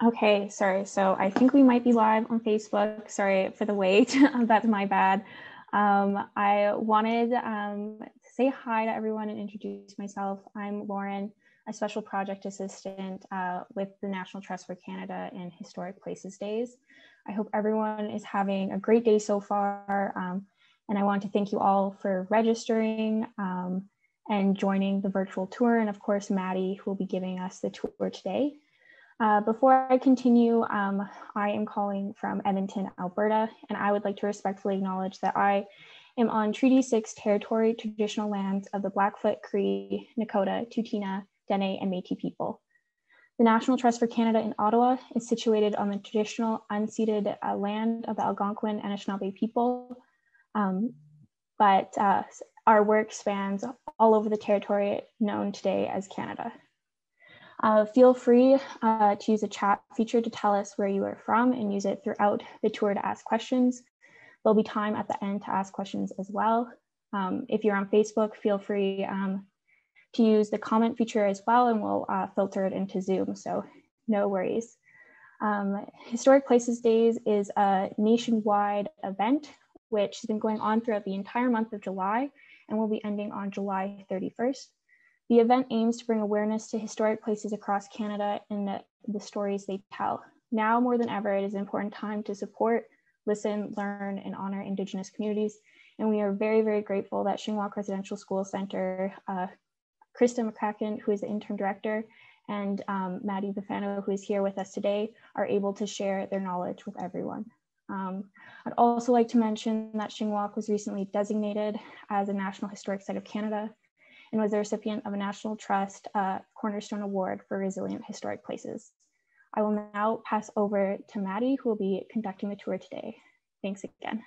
Okay, sorry. So I think we might be live on Facebook. Sorry for the wait. That's my bad. I wanted to say hi to everyone and introduce myself. I'm Lauren, a special project assistant with the National Trust for Canada and Historic Places Days. I hope everyone is having a great day so far. And I want to thank you all for registering and joining the virtual tour. And of course, Maddie, who will be giving us the tour today. Before I continue, I am calling from Edmonton, Alberta, and I would like to respectfully acknowledge that I am on Treaty 6 territory, traditional lands of the Blackfoot, Cree, Nakota, Tsuut'ina, Dene, and Métis people. The National Trust for Canada in Ottawa is situated on the traditional unceded land of the Algonquin and Anishinaabe people, but our work spans all over the territory known today as Canada. Feel free to use the chat feature to tell us where you are from and use it throughout the tour to ask questions. There'll be time at the end to ask questions as well. If you're on Facebook, feel free to use the comment feature as well, and we'll filter it into Zoom, so no worries. Historic Places Days is a nationwide event which has been going on throughout the entire month of July and will be ending on July 31st. The event aims to bring awareness to historic places across Canada and the stories they tell. Now more than ever, it is an important time to support, listen, learn, and honor Indigenous communities. And we are very, very grateful that Shingwauk Residential School Center, Krista McCracken, who is the interim director, and Maddie Bufano, who is here with us today, are able to share their knowledge with everyone. I'd also like to mention that Shingwauk was recently designated as a National Historic Site of Canada and was the recipient of a National Trust Cornerstone Award for Resilient Historic Places. I will now pass over to Maddie, who will be conducting the tour today. Thanks again.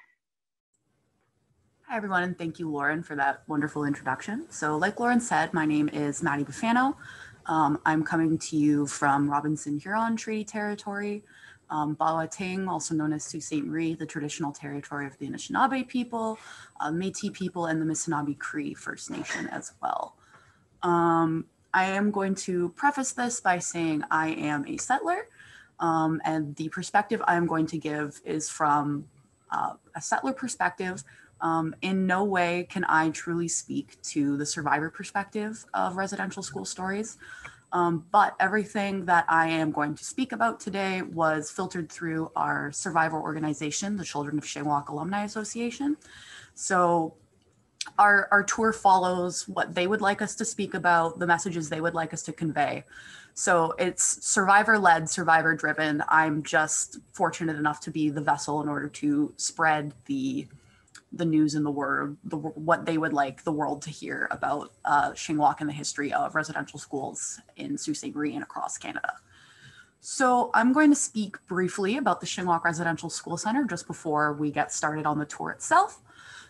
Hi everyone, and thank you, Lauren, for that wonderful introduction. So like Lauren said, my name is Maddie Bufano. I'm coming to you from Robinson Huron Treaty Territory, Bawa-Ting, also known as Sault Ste. Marie, the traditional territory of the Anishinaabe people, Métis people, and the Missinaibi Cree First Nation as well. I am going to preface this by saying I am a settler, and the perspective I am going to give is from a settler perspective. In no way can I truly speak to the survivor perspective of residential school stories. But everything that I am going to speak about today was filtered through our survivor organization, the Children of Shingwauk Alumni Association. So our tour follows what they would like us to speak about, the messages they would like us to convey. So it's survivor-led, survivor-driven. I'm just fortunate enough to be the vessel in order to spread the news in the word, what they would like the world to hear about Shingwauk and the history of residential schools in Sault Ste. Marie and across Canada. So I'm going to speak briefly about the Shingwauk Residential School Center just before we get started on the tour itself.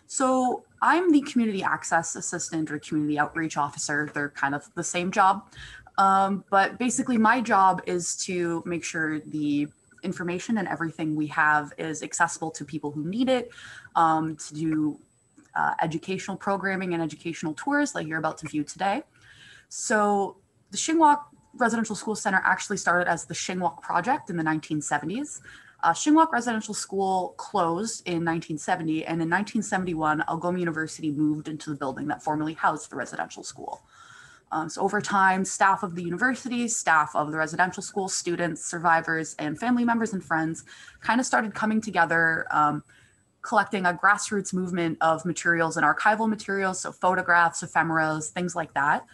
So I'm the community access assistant or community outreach officer. They're kind of the same job. But basically my job is to make sure the information and everything we have is accessible to people who need it, to do educational programming and educational tours like you're about to view today. So the Shingwauk Residential School Center actually started as the Shingwauk Project in the 1970s. Shingwauk Residential School closed in 1970, and in 1971, Algoma University moved into the building that formerly housed the residential school. So over time, staff of the university, staff of the residential school, students, survivors, and family members and friends kind of started coming together, collecting a grassroots movement of materials and archival materials, so photographs, ephemeras, things like that,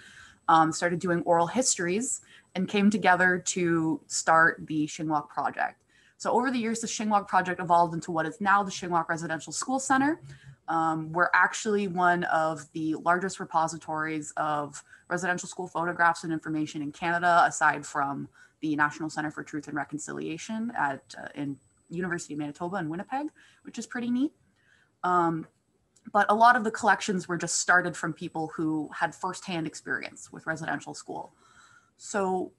started doing oral histories, and came together to start the Shingwauk Project. So over the years, the Shingwauk Project evolved into what is now the Shingwauk Residential School Center. We're actually one of the largest repositories of residential school photographs and information in Canada, aside from the National Center for Truth and Reconciliation in University of Manitoba in Winnipeg, which is pretty neat. But a lot of the collections were just started from people who had firsthand experience with residential school. So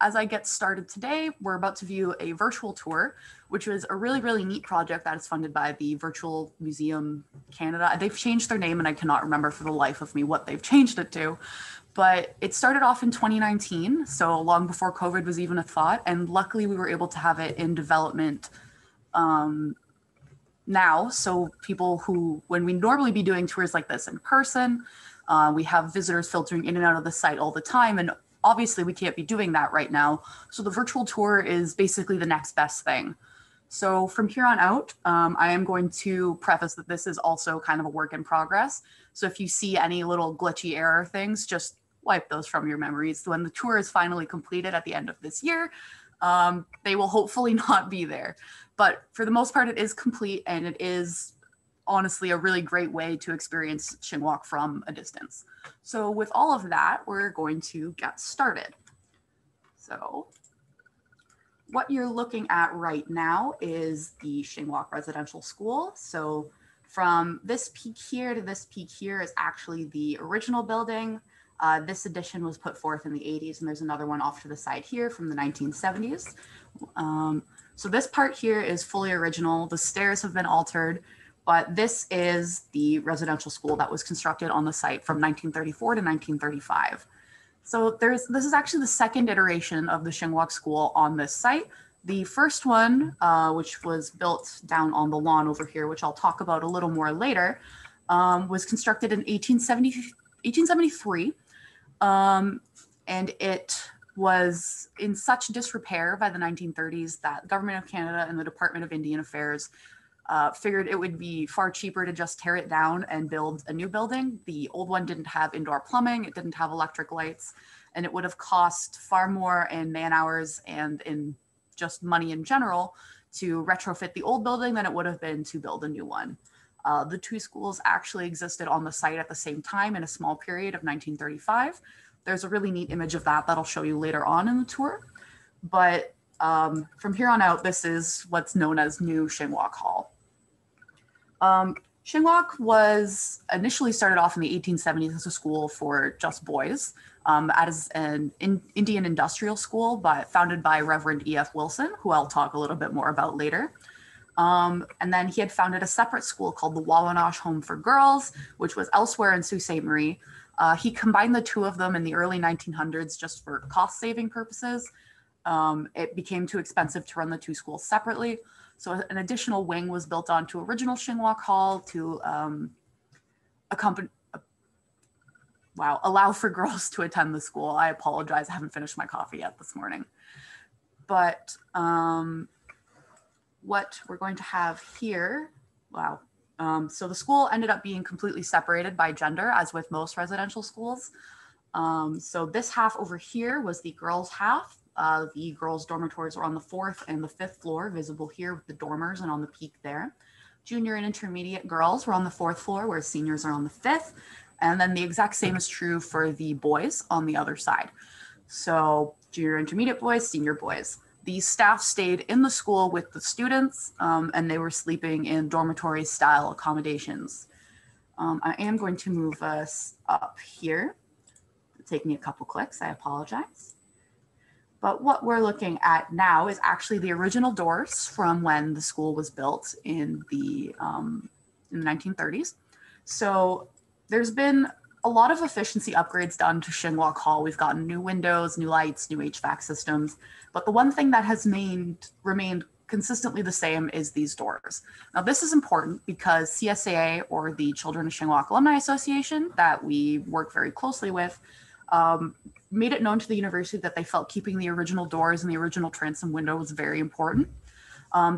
as I get started today, we're about to view a virtual tour, which was a really, really neat project that is funded by the Virtual Museum Canada. They've changed their name and I cannot remember for the life of me what they've changed it to. but it started off in 2019, so long before COVID was even a thought. And luckily we were able to have it in development now. So people who, when we normally be doing tours like this in person, we have visitors filtering in and out of the site all the time. And obviously we can't be doing that right now. So the virtual tour is basically the next best thing. So from here on out, I am going to preface that this is also kind of a work in progress. So if you see any little glitchy error things, just wipe those from your memories. When the tour is finally completed at the end of this year, they will hopefully not be there. But for the most part, it is complete, and it is honestly a really great way to experience Xinguang from a distance. So with all of that, we're going to get started. So what you're looking at right now is the Xinguang Residential School. So from this peak here to this peak here is actually the original building. This addition was put forth in the 80s, and there's another one off to the side here from the 1970s. So this part here is fully original. The stairs have been altered, but this is the residential school that was constructed on the site from 1934 to 1935. So this is actually the second iteration of the Xinguang School on this site. The first one, which was built down on the lawn over here, which I'll talk about a little more later, was constructed in 1873. And it was in such disrepair by the 1930s that the Government of Canada and the Department of Indian Affairs figured it would be far cheaper to just tear it down and build a new building. The old one didn't have indoor plumbing, it didn't have electric lights, and it would have cost far more in man hours and in just money in general to retrofit the old building than it would have been to build a new one. The two schools actually existed on the site at the same time in a small period of 1935. There's a really neat image of that I'll show you later on in the tour. But from here on out, this is what's known as New Xinguang Hall. Xinguang was initially started off in the 1870s as a school for just boys, as an Indian industrial school, but founded by Reverend E.F. Wilson, who I'll talk a little bit more about later. And then he had founded a separate school called the Wawanosh Home for Girls, which was elsewhere in Sault Ste. Marie. He combined the two of them in the early 1900s just for cost-saving purposes. It became too expensive to run the two schools separately. So an additional wing was built onto original Xinguang Hall to allow for girls to attend the school. I apologize, I haven't finished my coffee yet this morning. But what we're going to have here, so the school ended up being completely separated by gender, as with most residential schools. So this half over here was the girls' half. The girls' dormitories were on the 4th and the 5th floor, visible here with the dormers and on the peak there. Junior and intermediate girls were on the 4th floor, whereas seniors are on the 5th. And then the exact same is true for the boys on the other side. So junior, intermediate boys, senior boys. The staff stayed in the school with the students, and they were sleeping in dormitory style accommodations. I am going to move us up here. It'll take me a couple clicks, I apologize. But what we're looking at now is actually the original doors from when the school was built in the 1930s. So there's been a lot of efficiency upgrades done to Xinguang Hall. We've gotten new windows, new lights, new HVAC systems. But the one thing that has remained consistently the same is these doors. Now, this is important because CSAA, or the Children of Xinguang Alumni Association, that we work very closely with, made it known to the university that they felt keeping the original doors and the original transom window was very important.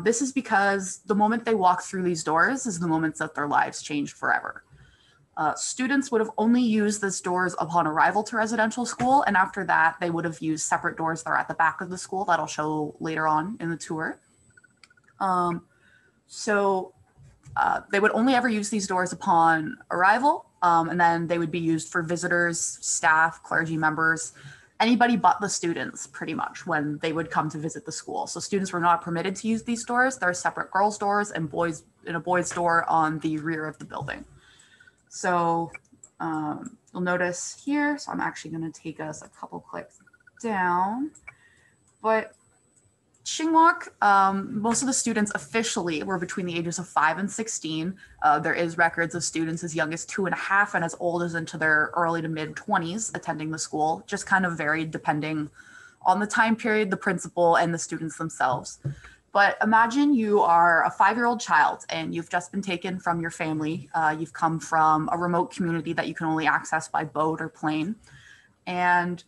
This is because the moment they walk through these doors is the moment that their lives changed forever. Students would have only used these doors upon arrival to residential school, and after that, they would have used separate doors that are at the back of the school that I'll show later on in the tour. They would only ever use these doors upon arrival, and then they would be used for visitors, staff, clergy members, anybody but the students, pretty much, when they would come to visit the school. So students were not permitted to use these doors. There are separate girls' doors and a boys' door on the rear of the building. So you'll notice here, so I'm actually going to take us a couple clicks down, but Xinguak, most of the students officially were between the ages of 5 and 16. There is records of students as young as 2.5 and as old as into their early to mid 20s attending the school, just kind of varied depending on the time period, the principal, and the students themselves. But imagine you are a 5-year-old child and you've just been taken from your family. You've come from a remote community that you can only access by boat or plane. And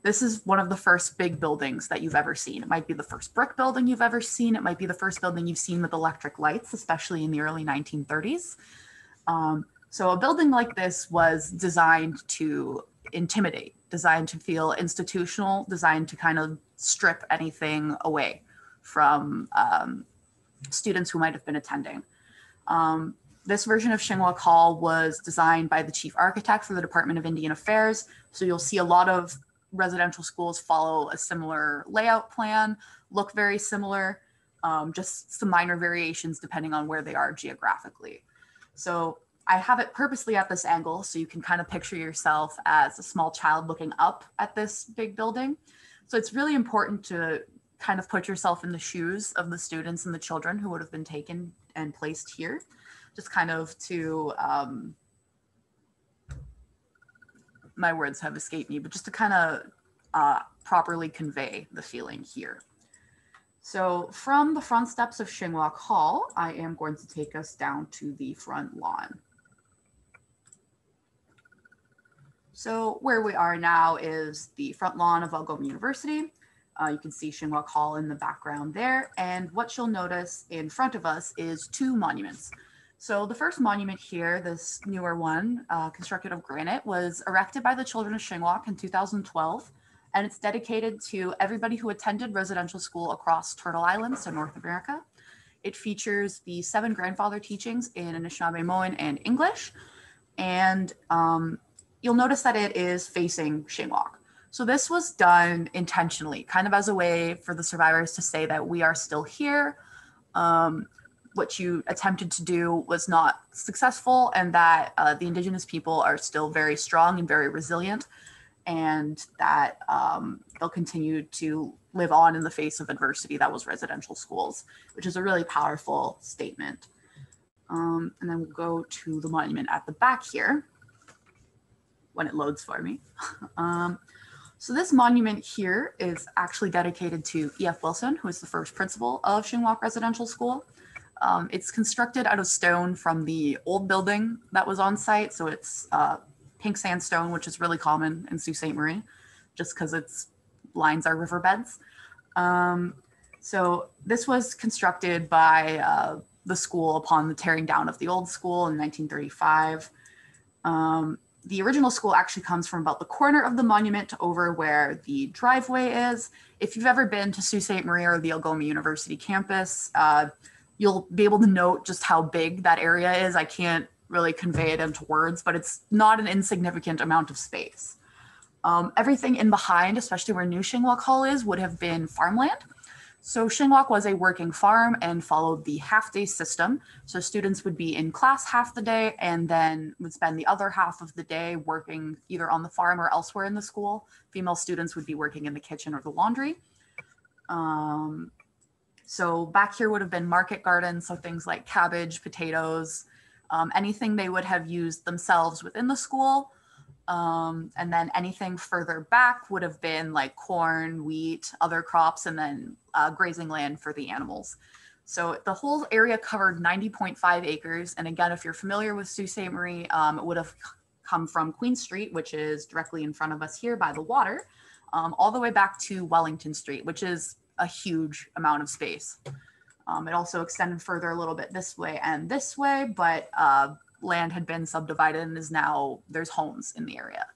this is one of the first big buildings that you've ever seen. It might be the first brick building you've ever seen. It might be the first building you've seen with electric lights, especially in the early 1930s. So a building like this was designed to intimidate, designed to feel institutional, designed to kind of strip anything away from students who might have been attending. This version of Xinguak Hall was designed by the chief architect for the Department of Indian Affairs. So you'll see a lot of residential schools follow a similar layout plan, look very similar, just some minor variations depending on where they are geographically. So I have it purposely at this angle so you can kind of picture yourself as a small child looking up at this big building. So it's really important to kind of put yourself in the shoes of the students and the children who would have been taken and placed here, just kind of to, my words have escaped me, but just to kind of properly convey the feeling here. So from the front steps of Xinguak Hall, I am going to take us down to the front lawn. So where we are now is the front lawn of Algoma University. You can see Xinguak Hall in the background there. And what you'll notice in front of us is 2 monuments. So the first monument here, this newer one, constructed of granite, was erected by the children of Xinguak in 2012. And it's dedicated to everybody who attended residential school across Turtle Island, so North America. It features the 7 grandfather teachings in Anishinaabe-Moan and English. And you'll notice that it is facing Xinguak. So this was done intentionally, kind of as a way for the survivors to say that we are still here. What you attempted to do was not successful, and that the Indigenous people are still very strong and very resilient, and that they'll continue to live on in the face of adversity. That was residential schools, which is a really powerful statement. And then we'll go to the monument at the back here when it loads for me. So this monument here is actually dedicated to E.F. Wilson, who is the first principal of Xinguak Residential School. It's constructed out of stone from the old building that was on site. So it's pink sandstone, which is really common in Sault Ste. Marie, just because its lines are riverbeds. So this was constructed by the school upon the tearing down of the old school in 1935. The original school actually comes from about the corner of the monument to over where the driveway is. If you've ever been to Sault Ste. Marie or the Algoma University campus, you'll be able to note just how big that area is. I can't really convey it into words, but it's not an insignificant amount of space. Everything in behind, especially where New Xinguak Hall is, would have been farmland. So Xinguak was a working farm and followed the half-day system. So students would be in class half the day and then would spend the other half of the day working either on the farm or elsewhere in the school. Female students would be working in the kitchen or the laundry. So back here would have been market gardens, so things like cabbage, potatoes, anything they would have used themselves within the school. And then anything further back would have been like corn, wheat, other crops, and then grazing land for the animals. So the whole area covered 90.5 acres. And again, if you're familiar with Sault Ste. Marie, it would have come from Queen Street, which is directly in front of us here by the water, all the way back to Wellington Street, which is a huge amount of space. It also extended further a little bit this way and this way, but land had been subdivided and is now, there's homes in the area.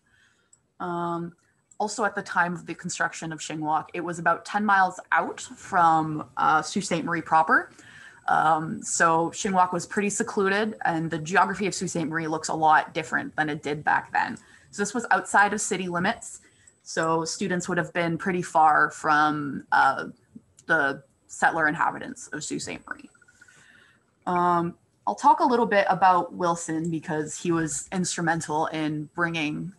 Also at the time of the construction of Xinguak, it was about 10 miles out from Sault Ste. Marie proper. So Xinguak was pretty secluded, and the geography of Sault Ste. Marie looks a lot different than it did back then. So this was outside of city limits. So students would have been pretty far from the settler inhabitants of Sault Ste. Marie. I'll talk a little bit about Wilson because he was instrumental in bringing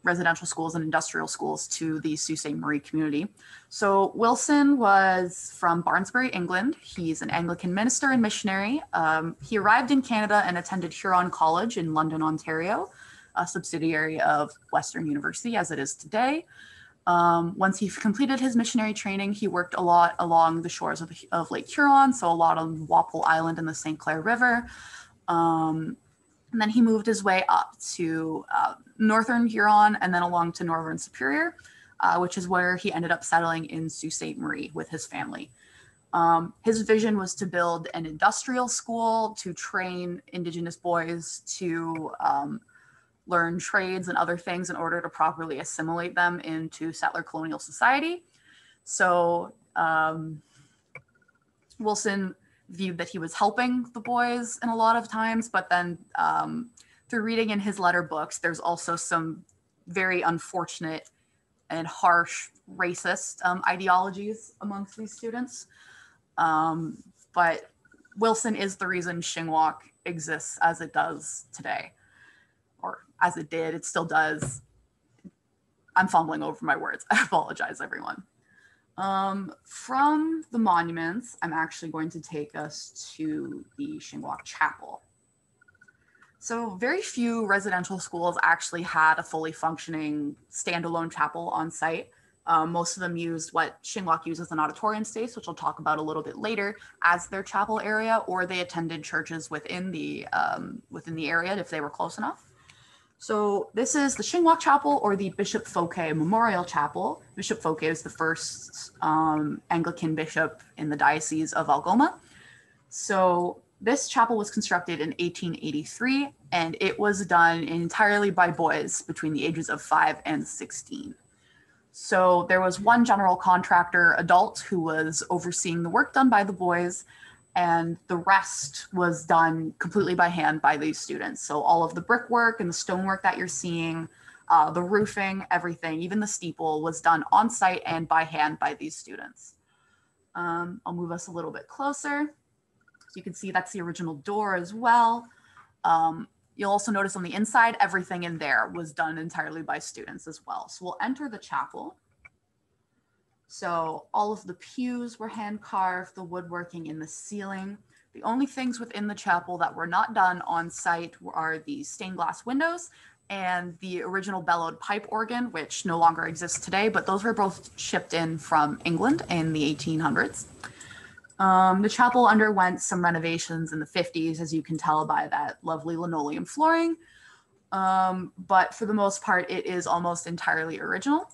residential schools and industrial schools to the Sault Ste. Marie community. So Wilson was from Barnsbury, England. He's an Anglican minister and missionary. He arrived in Canada and attended Huron College in London, Ontario, a subsidiary of Western University as it is today. Once he completed his missionary training, he worked a lot along the shores of Lake Huron, so a lot on Walpole Island and the St. Clair River. And then he moved his way up to Northern Huron and then along to Northern Superior, which is where he ended up settling in Sault Ste. Marie with his family. His vision was to build an industrial school to train Indigenous boys to learn trades and other things in order to properly assimilate them into settler colonial society. So Wilson viewed that he was helping the boys in a lot of times, but then through reading in his letter books, there's also some very unfortunate and harsh racist ideologies amongst these students. But Wilson is the reason Shingwauk exists as it does today, or as it did, it still does. I'm fumbling over my words. I apologize, everyone. From the monuments, I'm actually going to take us to the Shingwauk Chapel. So very few residential schools actually had a fully functioning standalone chapel on site. Most of them used what Shingwauk uses an auditorium space, which I'll talk about a little bit later, as their chapel area, or they attended churches within the area if they were close enough. So this is the Shingwauk Chapel, or the Bishop Fouquet Memorial Chapel. Bishop Fouquet is the first Anglican bishop in the Diocese of Algoma. So this chapel was constructed in 1883, and it was done entirely by boys between the ages of 5 and 16. So there was one general contractor adult who was overseeing the work done by the boys, and the rest was done completely by hand by these students. So all of the brickwork and the stonework that you're seeing, the roofing, everything, even the steeple was done on site and by hand by these students. I'll move us a little bit closer. So you can see that's the original door as well. You'll also notice on the inside, everything in there was done entirely by students as well. So we'll enter the chapel. So all of the pews were hand carved, the woodworking in the ceiling. The only things within the chapel that were not done on site are the stained glass windows and the original bellowed pipe organ, which no longer exists today, but those were both shipped in from England in the 1800s. The chapel underwent some renovations in the 50s, as you can tell by that lovely linoleum flooring. But for the most part, it is almost entirely original.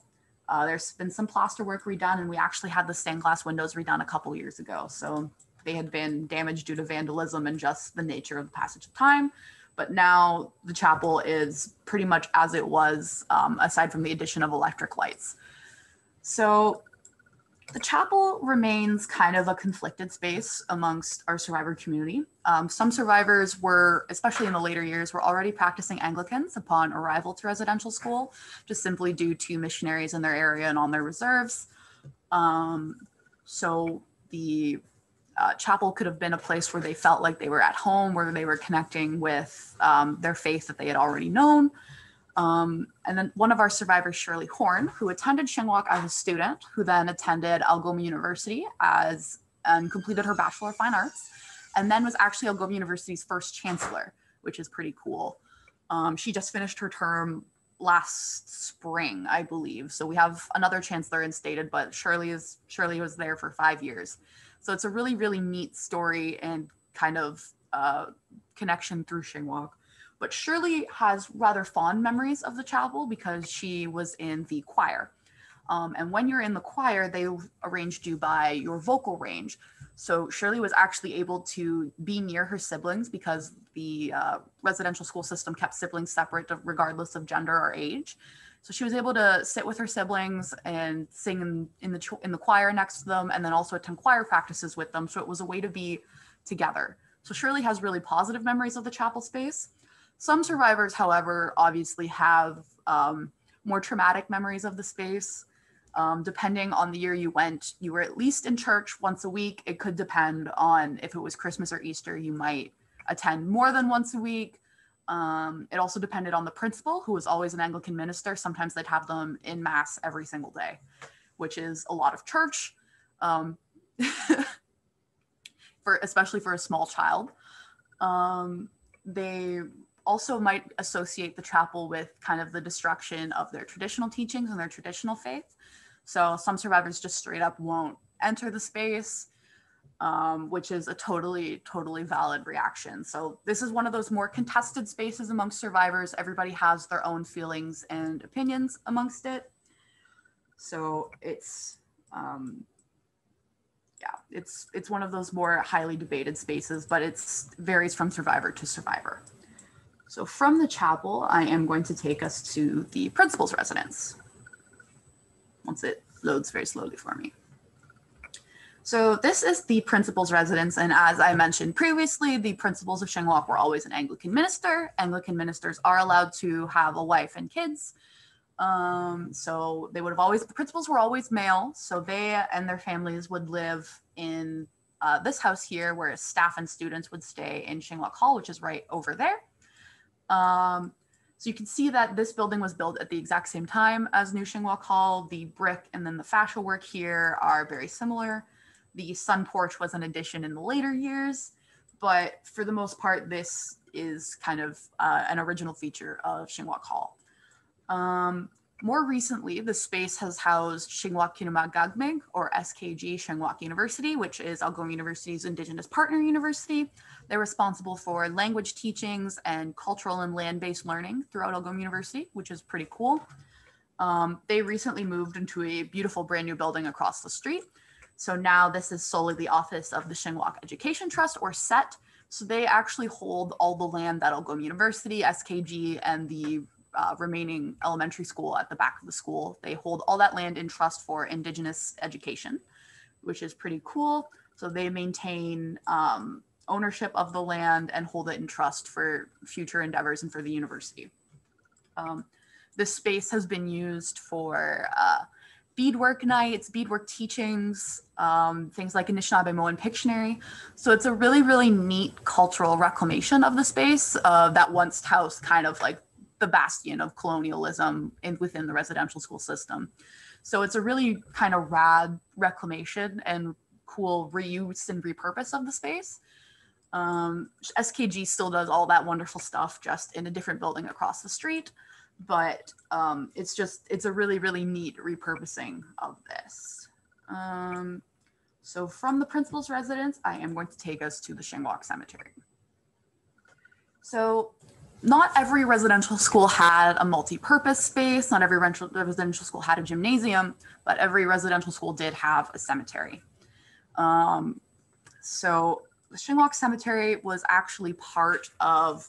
There's been some plaster work redone, and we actually had the stained glass windows redone a couple years ago. So they had been damaged due to vandalism and just the nature of the passage of time. But now the chapel is pretty much as it was, aside from the addition of electric lights. So the chapel remains kind of a conflicted space amongst our survivor community. Some survivors were, especially in the later years, were already practicing Anglicans upon arrival to residential school, just simply due to missionaries in their area and on their reserves. So the chapel could have been a place where they felt like they were at home, where they were connecting with their faith that they had already known. And then one of our survivors, Shirley Horn, who attended Shingwauk as a student, who then attended Algoma University and completed her Bachelor of Fine Arts, and then was actually Algoma University's first chancellor, which is pretty cool. She just finished her term last spring, I believe. So we have another chancellor instated, but Shirley was there for 5 years. So it's a really, really neat story and kind of connection through Shingwauk. But Shirley has rather fond memories of the chapel because she was in the choir. And when you're in the choir, they arranged you by your vocal range. So Shirley was actually able to be near her siblings because the residential school system kept siblings separate regardless of gender or age. So she was able to sit with her siblings and sing in the choir next to them, and then also attend choir practices with them. So it was a way to be together. So Shirley has really positive memories of the chapel space. Some survivors, however, obviously have more traumatic memories of the space. Depending on the year you went, you were at least in church once a week. It could depend on if it was Christmas or Easter, you might attend more than once a week. It also depended on the principal, who was always an Anglican minister. Sometimes they'd have them in mass every single day, which is a lot of church, especially for a small child. They also might associate the chapel with kind of the destruction of their traditional teachings and their traditional faith. So some survivors just straight up won't enter the space, which is a totally valid reaction. So this is one of those more contested spaces amongst survivors. Everybody has their own feelings and opinions amongst it. So it's one of those more highly debated spaces, but it varies from survivor to survivor. So from the chapel, I am going to take us to the principal's residence, once it loads very slowly for me. So this is the principal's residence, and as I mentioned previously, the principals of Shingwalk were always an Anglican minister. Anglican ministers are allowed to have a wife and kids. So they would have always, the principals were always male, so they and their families would live in this house here, whereas staff and students would stay in Shingwalk Hall, which is right over there. So you can see that this building was built at the exact same time as New Shingwalk Hall. The brick and then the fascia work here are very similar. The sun porch was an addition in the later years, but for the most part, this is kind of an original feature of Shingwalk Hall. More recently, the space has housed Shingwalk Kinumag Gagmig, or SKG Shingwalk University, which is Algoma University's Indigenous partner university. They're responsible for language teachings and cultural and land-based learning throughout Algoma University, which is pretty cool. They recently moved into a beautiful brand new building across the street. So now this is solely the office of the Shingwalk Education Trust, or SET. So they actually hold all the land that Algoma University, SKG, and the remaining elementary school at the back of the school. They hold all that land in trust for Indigenous education, which is pretty cool. So they maintain ownership of the land and hold it in trust for future endeavors and for the university. This space has been used for beadwork nights, beadwork teachings, things like Anishinaabe-Moan Pictionary. So it's a really neat cultural reclamation of the space that once housed kind of like the bastion of colonialism within the residential school system. So it's a really kind of rad reclamation and cool reuse and repurpose of the space. SKG still does all that wonderful stuff, just in a different building across the street. But it's a really neat repurposing of this. So from the principal's residence, I am going to take us to the Shingwalk Cemetery. So not every residential school had a multi-purpose space. Not every residential school had a gymnasium, but every residential school did have a cemetery. So the Shingwalk Cemetery was actually part of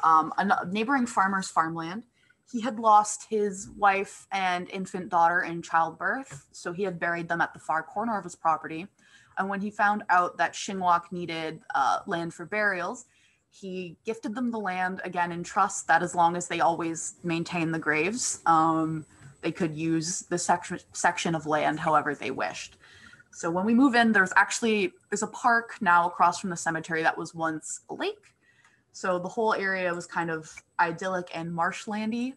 a neighboring farmer's farmland. He had lost his wife and infant daughter in childbirth, so he had buried them at the far corner of his property. And when he found out that Shingwalk needed land for burials, he gifted them the land, again in trust, that as long as they always maintain the graves, they could use the section of land however they wished. So when we move in, there's a park now across from the cemetery that was once a lake. So the whole area was kind of idyllic and marshlandy.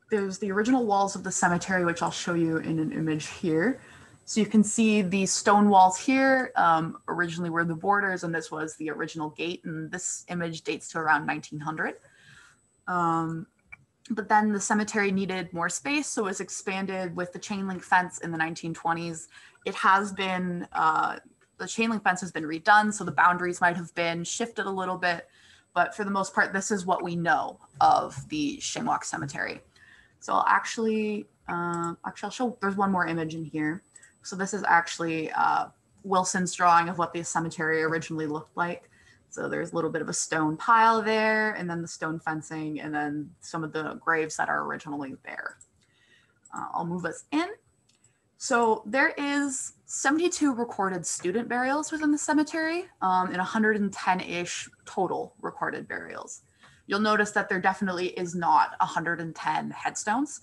There's the original walls of the cemetery, which I'll show you in an image here. So you can see the stone walls here originally were the borders, and this was the original gate. And this image dates to around 1900. But then the cemetery needed more space, so it was expanded with the chain link fence in the 1920s. It has been, the chain link fence has been redone, so the boundaries might have been shifted a little bit. But for the most part, this is what we know of the Shingwalk Cemetery. So I'll I'll show, there's one more image in here. So this is actually Wilson's drawing of what the cemetery originally looked like. So there's a little bit of a stone pile there, and then the stone fencing, and then some of the graves that are originally there. I'll move us in. So there is 72 recorded student burials within the cemetery, and 110-ish total recorded burials. You'll notice that there definitely is not 110 headstones.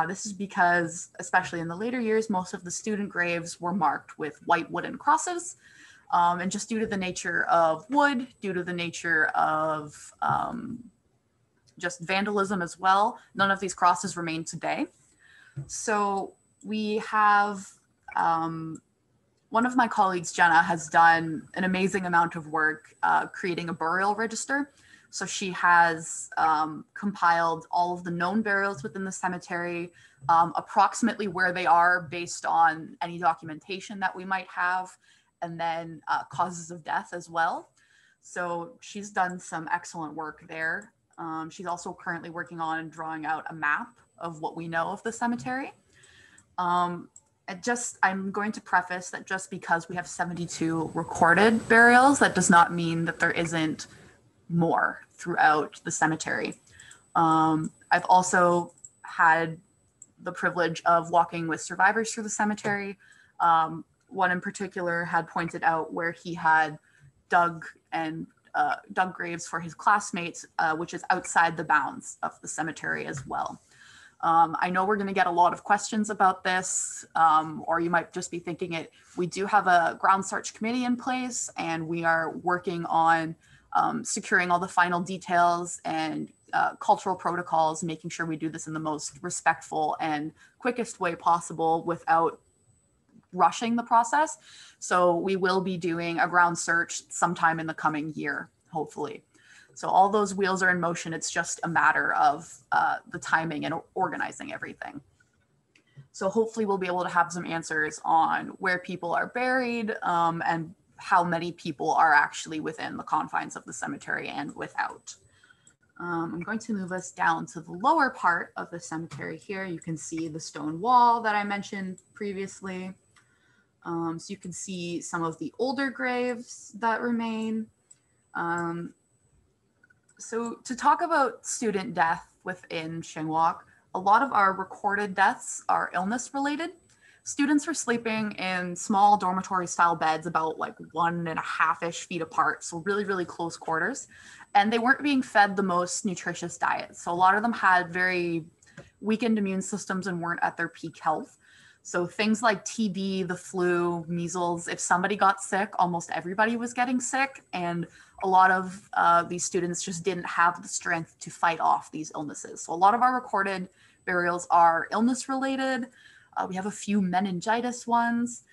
This is because, especially in the later years, most of the student graves were marked with white wooden crosses. And just due to the nature of wood, due to the nature of just vandalism as well, none of these crosses remain today. So we have one of my colleagues, Jenna, has done an amazing amount of work creating a burial register. So she has compiled all of the known burials within the cemetery, approximately where they are based on any documentation that we might have, and then causes of death as well. So she's done some excellent work there. She's also currently working on drawing out a map of what we know of the cemetery. I'm going to preface that just because we have 72 recorded burials, that does not mean that there isn't more throughout the cemetery. I've also had the privilege of walking with survivors through the cemetery. One in particular had pointed out where he had dug graves for his classmates, which is outside the bounds of the cemetery as well. I know we're going to get a lot of questions about this, or you might just be thinking it. We do have a ground search committee in place, and we are working on securing all the final details and cultural protocols, making sure we do this in the most respectful and quickest way possible without rushing the process. So we will be doing a ground search sometime in the coming year, hopefully. So all those wheels are in motion. It's just a matter of the timing and organizing everything. So hopefully we'll be able to have some answers on where people are buried and how many people are actually within the confines of the cemetery and without. I'm going to move us down to the lower part of the cemetery here. You can see the stone wall that I mentioned previously. So you can see some of the older graves that remain. So to talk about student death within Shingwauk, a lot of our recorded deaths are illness related. Students were sleeping in small dormitory style beds about like 1.5-ish feet apart. So really, really close quarters. And they weren't being fed the most nutritious diet. So a lot of them had very weakened immune systems and weren't at their peak health. So things like TB, the flu, measles, if somebody got sick, almost everybody was getting sick. And a lot of these students just didn't have the strength to fight off these illnesses. So a lot of our recorded burials are illness related. We have a few meningitis ones.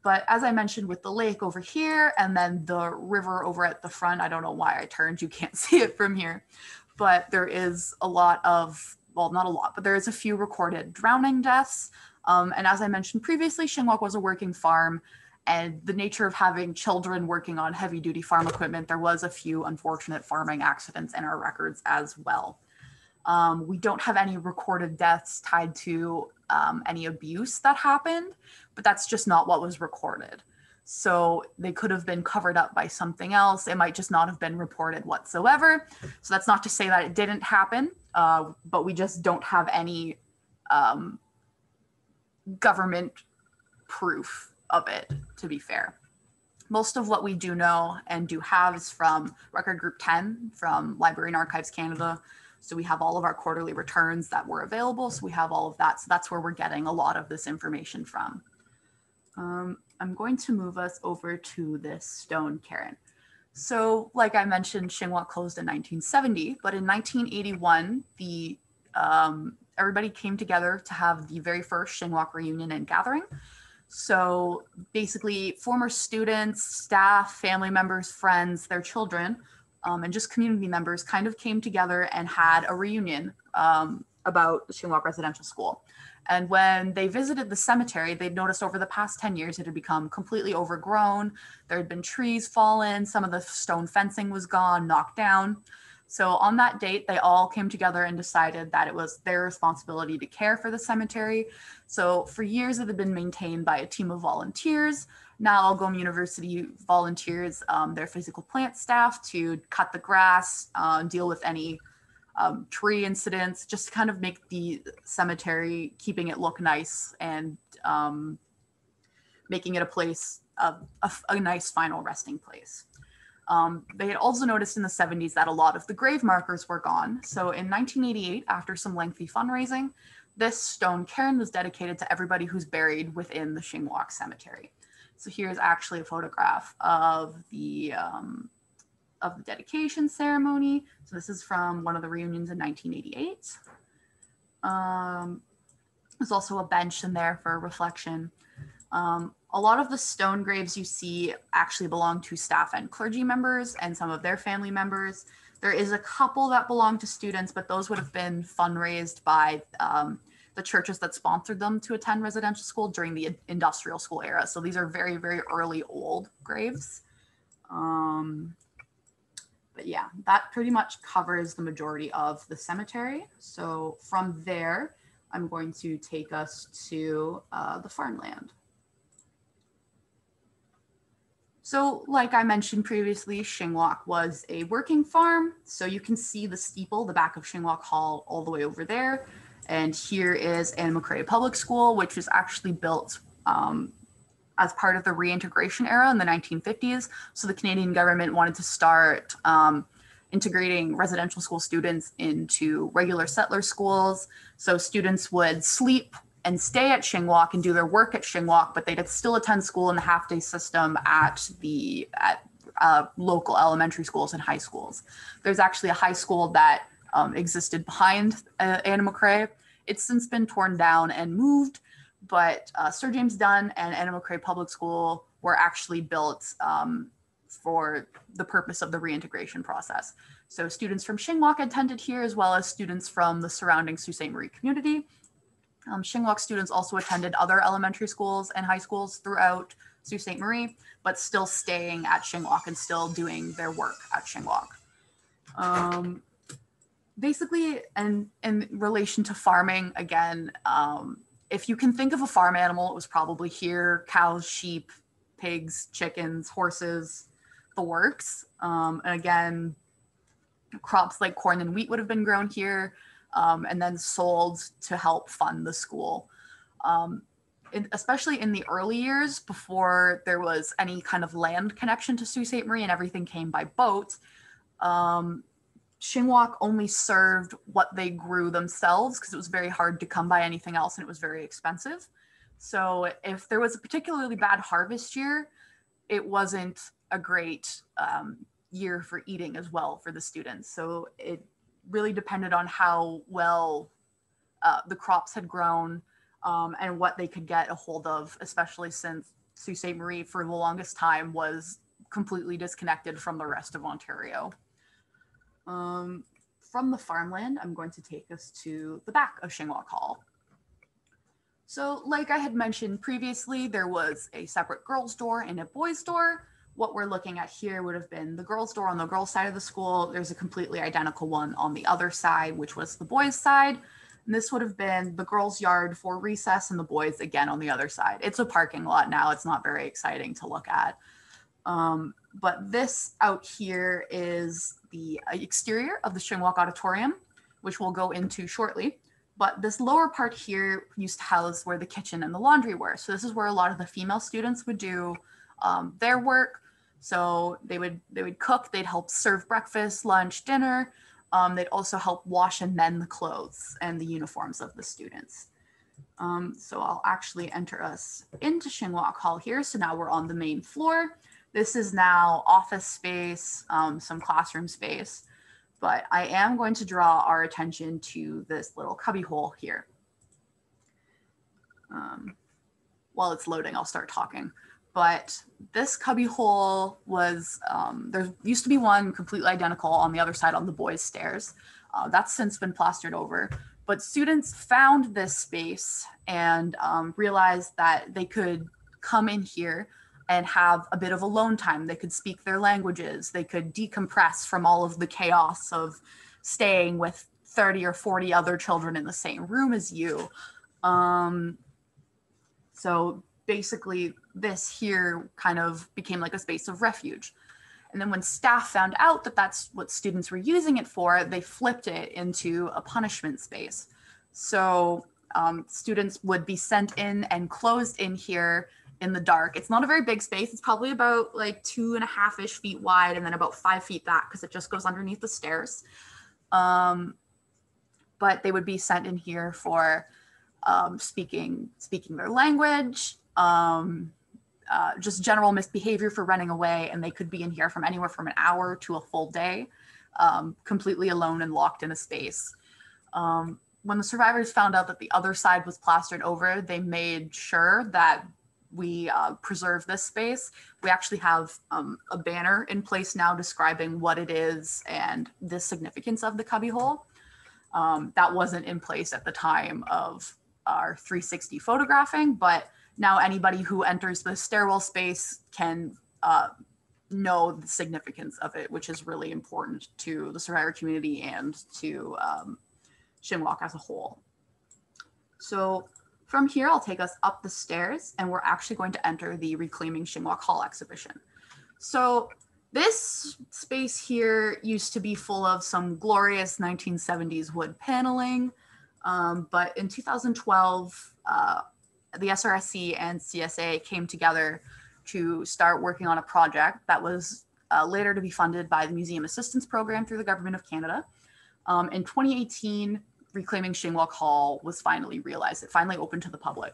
But as I mentioned with the lake over here and then the river over at the front, I don't know why I turned, you can't see it from here. But there is a lot of, well, not a lot, but there is a few recorded drowning deaths. And as I mentioned previously, Shingwauk was a working farm, and the nature of having children working on heavy duty farm equipment, there was a few unfortunate farming accidents in our records as well. We don't have any recorded deaths tied to any abuse that happened, but that's just not what was recorded. So they could have been covered up by something else. It might just not have been reported whatsoever. So that's not to say that it didn't happen, but we just don't have any government proof of it, to be fair. Most of what we do know and do have is from Record Group 10 from Library and Archives Canada. So we have all of our quarterly returns that were available. So we have all of that. So that's where we're getting a lot of this information from. I'm going to move us over to this stone cairn. So like I mentioned, Shingwauk closed in 1970, but in 1981, everybody came together to have the very first Shingwauk reunion and gathering. So basically former students, staff, family members, friends, their children, and just community members kind of came together and had a reunion about the Shingwauk Residential School. And when they visited the cemetery, they'd noticed over the past 10 years, it had become completely overgrown. There had been trees fallen, some of the stone fencing was gone, knocked down. So on that date, they all came together and decided that it was their responsibility to care for the cemetery. So for years, it had been maintained by a team of volunteers. Now Algoma University volunteers their physical plant staff to cut the grass, deal with any tree incidents, just to kind of make the cemetery, keeping it look nice and making it a place, a nice final resting place. They had also noticed in the 70s that a lot of the grave markers were gone. So in 1988, after some lengthy fundraising, this stone cairn was dedicated to everybody who's buried within the Shingwauk Cemetery. So here's actually a photograph of the dedication ceremony. So this is from one of the reunions in 1988. There's also a bench in there for reflection. A lot of the stone graves you see actually belong to staff and clergy members and some of their family members. There is a couple that belong to students, but those would have been fundraised by the churches that sponsored them to attend residential school during the industrial school era. So these are very, very early old graves. But yeah, that pretty much covers the majority of the cemetery. So from there, I'm going to take us to the farmland. So like I mentioned previously, Shingwauk was a working farm. So you can see the steeple, the back of Shingwauk Hall, all the way over there. And here is Anna McCrae Public School, which was actually built as part of the reintegration era in the 1950s. So the Canadian government wanted to start integrating residential school students into regular settler schools. So students would sleep and stay at Shingwauk and do their work at Shingwauk, but they'd still attend school in the half-day system at local elementary schools and high schools. There's actually a high school that existed behind Anna McCrae. It's since been torn down and moved, but Sir James Dunn and Anna McCrae Public School were actually built for the purpose of the reintegration process. So students from Shingwauk attended here, as well as students from the surrounding Sault Ste. Marie community. Shingwauk students also attended other elementary schools and high schools throughout Sault Ste. Marie, but still staying at Shingwauk and still doing their work at Shingwauk. Basically, and in relation to farming, again, if you can think of a farm animal, it was probably here: cows, sheep, pigs, chickens, horses, the works. And again, crops like corn and wheat would have been grown here, and then sold to help fund the school. Especially in the early years, before there was any kind of land connection to Sault Ste. Marie and everything came by boat, Shingwauk only served what they grew themselves because it was very hard to come by anything else and it was very expensive. So if there was a particularly bad harvest year, it wasn't a great year for eating as well for the students. So it really depended on how well the crops had grown and what they could get a hold of, especially since Sault Ste. Marie for the longest time was completely disconnected from the rest of Ontario. From the farmland, I'm going to take us to the back of Shingwauk Hall. So like I had mentioned previously, there was a separate girls' door and a boys' door. What we're looking at here would have been the girls' door on the girls' side of the school. There's a completely identical one on the other side, which was the boys' side. And this would have been the girls' yard for recess and the boys again on the other side. It's a parking lot now. It's not very exciting to look at. But this out here is the exterior of the Shingwauk Auditorium, which we'll go into shortly. But this lower part here used to house where the kitchen and the laundry were. So this is where a lot of the female students would do their work. So they would cook, they'd help serve breakfast, lunch, dinner. They'd also help wash and mend the clothes and the uniforms of the students. So I'll actually enter us into Shingwauk Hall here. So now we're on the main floor. This is now office space, some classroom space, but I am going to draw our attention to this little cubby hole here. While it's loading, I'll start talking. But this cubby hole was, there used to be one completely identical on the other side on the boys' stairs. That's since been plastered over. But students found this space and realized that they could come in here and have a bit of alone time. They could speak their languages. They could decompress from all of the chaos of staying with 30 or 40 other children in the same room as you. So basically this here kind of became like a space of refuge. And then when staff found out that that's what students were using it for, they flipped it into a punishment space. So students would be sent in and closed in here in the dark. It's not a very big space. It's probably about like 2.5-ish feet wide and then about 5 feet back because it just goes underneath the stairs. But they would be sent in here for speaking their language, just general misbehavior for running away, and they could be in here from anywhere from an hour to a full day, completely alone and locked in a space. When the survivors found out that the other side was plastered over, they made sure that we preserve this space. We actually have a banner in place now describing what it is and the significance of the cubbyhole. That wasn't in place at the time of our 360 photographing, but now anybody who enters the stairwell space can know the significance of it, which is really important to the survivor community and to SHINWOC as a whole. So from here, I'll take us up the stairs, and we're actually going to enter the Reclaiming SHINWOC Hall exhibition. So this space here used to be full of some glorious 1970s wood paneling, but in 2012, the SRSC and CSA came together to start working on a project that was later to be funded by the Museum Assistance Program through the Government of Canada. In 2018, Reclaiming SHINWOC Hall was finally realized. It finally opened to the public.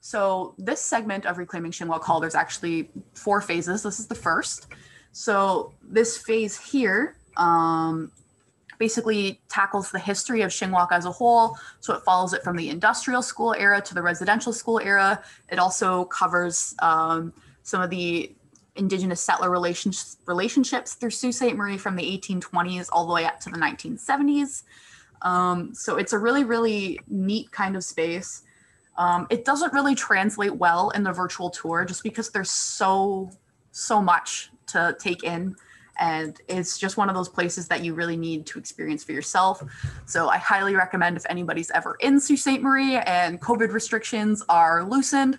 So this segment of Reclaiming SHINWOC Hall, there's actually 4 phases. This is the first. So this phase here basically tackles the history of SHINWOC as a whole. So it follows it from the industrial school era to the residential school era. It also covers some of the Indigenous settler relationships through Sault Ste. Marie from the 1820s all the way up to the 1970s. So it's a really, really neat kind of space. It doesn't really translate well in the virtual tour just because there's so much to take in. And it's just one of those places that you really need to experience for yourself. So I highly recommend if anybody's ever in Sault Ste. Marie and COVID restrictions are loosened,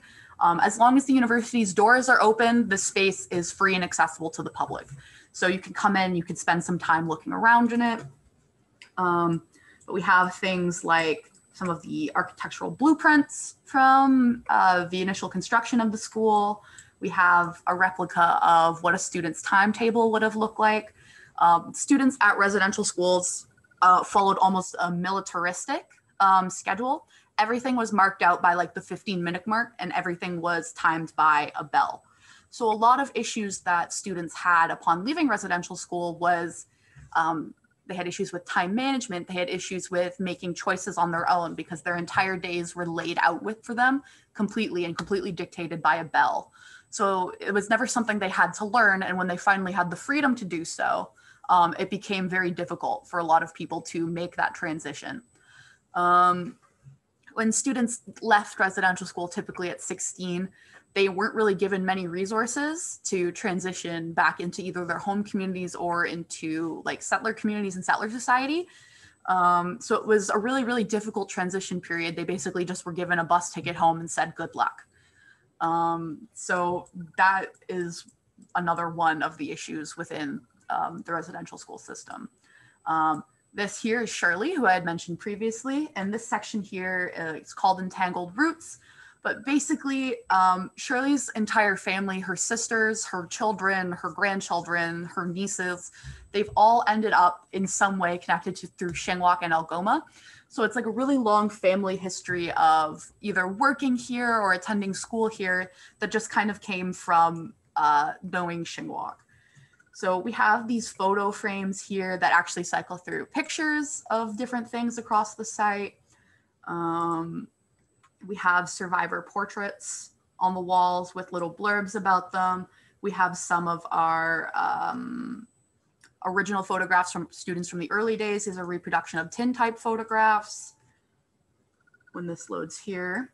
as long as the university's doors are open, the space is free and accessible to the public. So you can come in, you can spend some time looking around in it. But we have things like some of the architectural blueprints from the initial construction of the school. We have a replica of what a student's timetable would have looked like. Students at residential schools followed almost a militaristic schedule. Everything was marked out by like the 15-minute mark, and everything was timed by a bell. So a lot of issues that students had upon leaving residential school was they had issues with time management. They had issues with making choices on their own because their entire days were laid out for them completely dictated by a bell. So it was never something they had to learn. And when they finally had the freedom to do so, it became very difficult for a lot of people to make that transition. When students left residential school, typically at 16, they weren't really given many resources to transition back into either their home communities or into like settler communities and settler society. So it was a really, really difficult transition period. They basically just were given a bus ticket home and said, good luck. So that is another one of the issues within the residential school system. This here is Shirley, who I had mentioned previously, and this section here, it's called Entangled Roots. But basically, Shirley's entire family, her sisters, her children, her grandchildren, her nieces, they've all ended up in some way connected through SHINWOC and Algoma. So it's like a really long family history of either working here or attending school here that just kind of came from knowing SHINWOC. So we have these photo frames here that actually cycle through pictures of different things across the site. We have survivor portraits on the walls with little blurbs about them. We have some of our original photographs from students from the early days. These are reproduction of tintype photographs. When this loads here.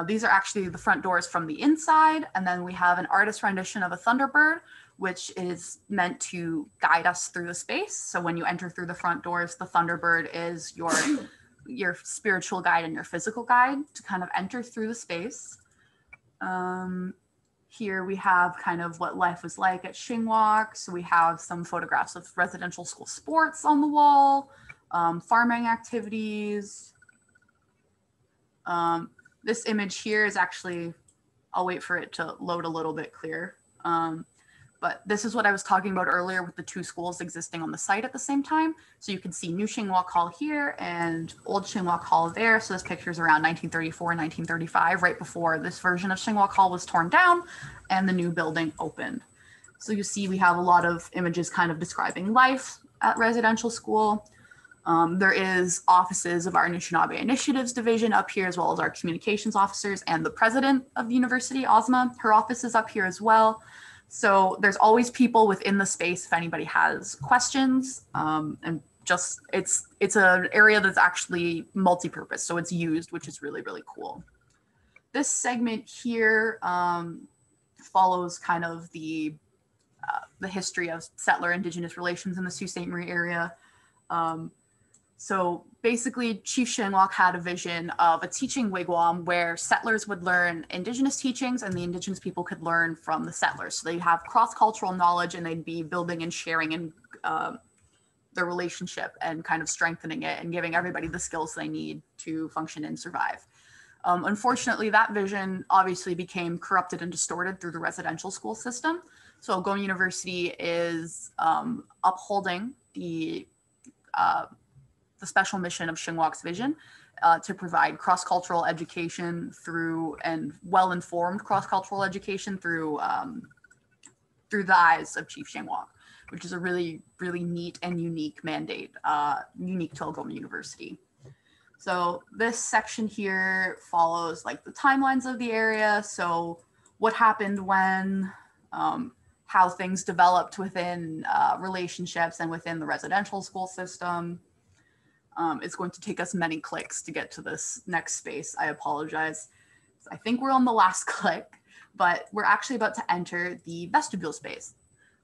These are actually the front doors from the inside. And then we have an artist rendition of a Thunderbird, which is meant to guide us through the space. So when you enter through the front doors, the Thunderbird is your spiritual guide and your physical guide to kind of enter through the space. Here we have kind of what life was like at SHINWOC. So we have some photographs of residential school sports on the wall, farming activities. This image here is actually, I'll wait for it to load a little bit clear. But this is what I was talking about earlier with the two schools existing on the site at the same time. So you can see New Shingwalk Hall here and Old Shingwalk Hall there. So this picture is around 1934, 1935, right before this version of Shingwalk Hall was torn down and the new building opened. So you see we have a lot of images kind of describing life at residential school. There is offices of our Anishinaabe Initiatives Division up here, as well as our communications officers and the president of the university, Ozma. Her office is up here as well. So there's always people within the space if anybody has questions. And just it's an area that's actually multi-purpose, so it's used, which is really, really cool. This segment here follows kind of the history of settler Indigenous relations in the Sault Ste. Marie area. So basically, Chief Shingwalk had a vision of a teaching wigwam where settlers would learn Indigenous teachings and the Indigenous people could learn from the settlers. So they have cross-cultural knowledge and they'd be building and sharing in their relationship and kind of strengthening it and giving everybody the skills they need to function and survive. Unfortunately, that vision obviously became corrupted and distorted through the residential school system. So Algoma University is upholding the special mission of Shingwalk's vision to provide cross-cultural education through and well-informed cross-cultural education through the eyes of Chief Shingwalk, which is a really, really neat and unique mandate, unique to Algoma University. So this section here follows like the timelines of the area. So what happened when, how things developed within relationships and within the residential school system. It's going to take us many clicks to get to this next space. I apologize. I think we're on the last click, but we're actually about to enter the vestibule space.